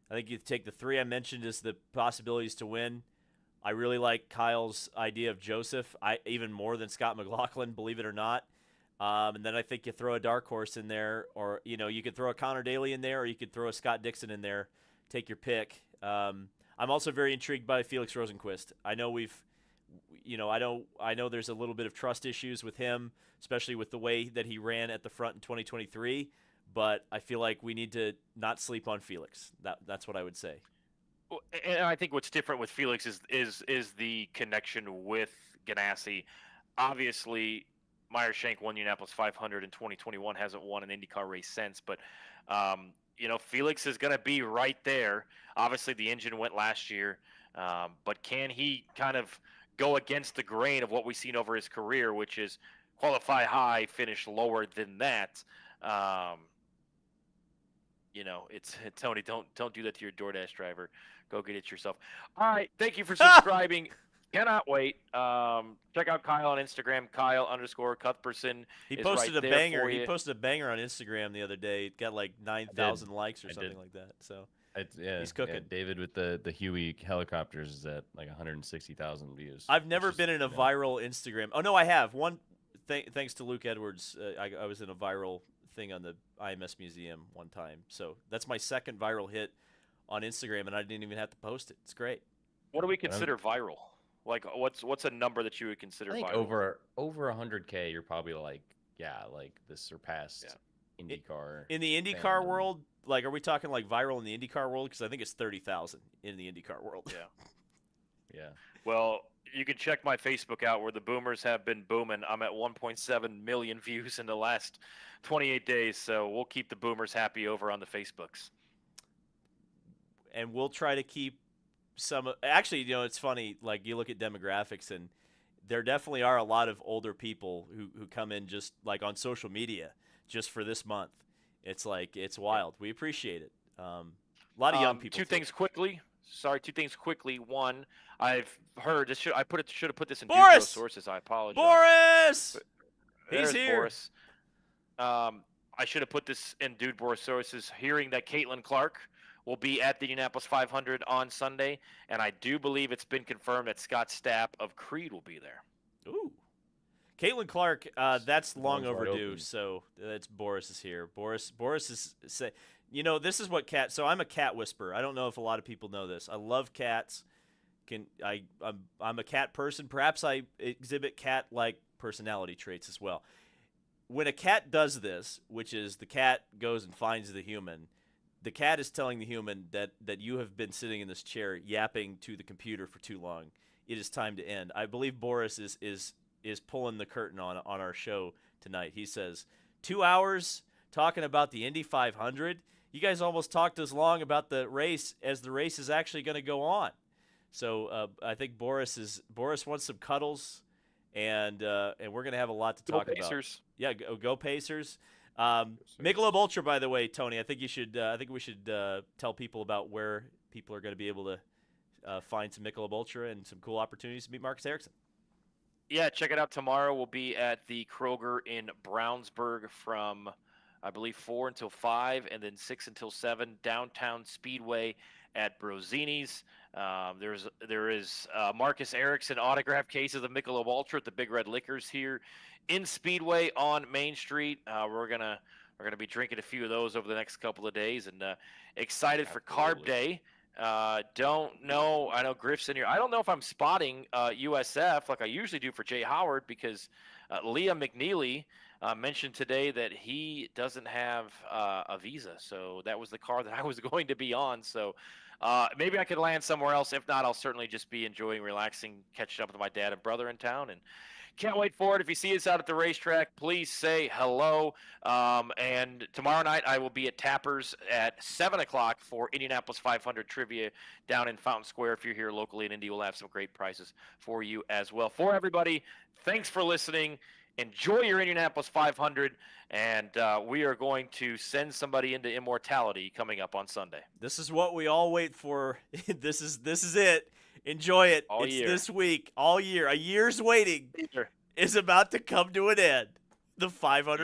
the 3 I mentioned as the possibilities to win. I really like Kyle's idea of Joseph, even more than Scott McLaughlin, believe it or not. And then I think you throw a dark horse in there, or you could throw a Connor Daly in there, or you could throw a Scott Dixon in there. Take your pick. I'm also very intrigued by Felix Rosenqvist. I know I know there's a little bit of trust issues with him, especially with the way that he ran at the front in 2023. But I feel like we need to not sleep on Felix. That's what I would say. And I think what's different with Felix is the connection with Ganassi. Obviously, Meyer-Shank won the Indianapolis 500 in 2021, hasn't won an IndyCar race since, but Felix is going to be right there. Obviously, the engine went last year, but can he kind of go against the grain of what we've seen over his career, which is qualify high, finish lower than that? It's Tony. Don't do that to your DoorDash driver. Go get it yourself. All right. Thank you for subscribing. Cannot wait. Check out Kyle on Instagram. Kyle_Cuthbertson. He posted a banger. He posted a banger on Instagram the other day. It got like 9,000 likes or something like that. So he's cooking. Yeah, David with the Huey helicopters is at like 160,000 views. I've never been in a viral Instagram. Oh no, I have one. Thanks to Luke Edwards, I was in a viral thing on the IMS Museum one time. So that's my second viral hit on Instagram, and I didn't even have to post it. It's great. What do we consider viral? Like, what's a number that you would consider I think viral? over 100K, you're probably like this surpassed IndyCar. In the IndyCar world, like, are we talking like viral in the IndyCar world? Because I think it's 30,000 in the IndyCar world. Yeah. Well, you can check my Facebook out where the boomers have been booming. I'm at 1.7 million views in the last 28 days, so we'll keep the boomers happy over on the Facebooks. And we'll try to keep some – actually, it's funny. Like, you look at demographics, and there definitely are a lot of older people who come in just, like, on social media just for this month. It's like – it's wild. We appreciate it. A lot of young people. Two things quickly. One, I've heard this. Should have put this in Boris! sources. I apologize. Boris, There's he's here. Boris. I should have put this in Dude Boris sources. Hearing that Caitlin Clark will be at the Indianapolis 500 on Sunday, and I do believe it's been confirmed that Scott Stapp of Creed will be there. Ooh, Caitlin Clark. That's long Phone's wide overdue. open. So that's Boris is here. Boris is say. This is what cat. So I'm a cat whisperer. I don't know if a lot of people know this. I love cats. I'm a cat person. Perhaps I exhibit cat-like personality traits as well. When a cat does this, which is the cat goes and finds the human, the cat is telling the human that you have been sitting in this chair yapping to the computer for too long. It is time to end. I believe Boris is pulling the curtain on our show tonight. He says 2 hours talking about the Indy 500. you guys almost talked as long about the race as the race is actually going to go on. So I think Boris wants some cuddles, and we're going to have a lot to Go talk about. Pacers. Yeah, go Pacers. Michelob Ultra, by the way, Tony. I think we should tell people about where people are going to be able to find some Michelob Ultra and some cool opportunities to meet Marcus Ericsson. Yeah, check it out tomorrow. We'll be at the Kroger in Brownsburg from, I believe, 4 until 5, and then 6 until 7, downtown Speedway at Brozini's. There is Marcus Ericsson autograph cases of Michelob Ultra at the Big Red Liquors here in Speedway on Main Street. We're gonna be drinking a few of those over the next couple of days, and excited for Carb Day. Don't know. I know Griff's in here. I don't know if I'm spotting USF like I usually do for Jay Howard, because Leah McNeely mentioned today that he doesn't have a visa. So that was the car that I was going to be on. So maybe I could land somewhere else. If not, I'll certainly just be enjoying, relaxing, catching up with my dad and brother in town. And can't wait for it. If you see us out at the racetrack, please say hello. And tomorrow night I will be at Tappers at 7 o'clock for Indianapolis 500 trivia down in Fountain Square. If you're here locally in Indy, we'll have some great prizes for you as well. For everybody, thanks for listening. Enjoy your Indianapolis 500, and we are going to send somebody into immortality coming up on Sunday. This is what we all wait for. This is it. Enjoy it. All it's year. This week, all year. A year's waiting is about to come to an end. The 500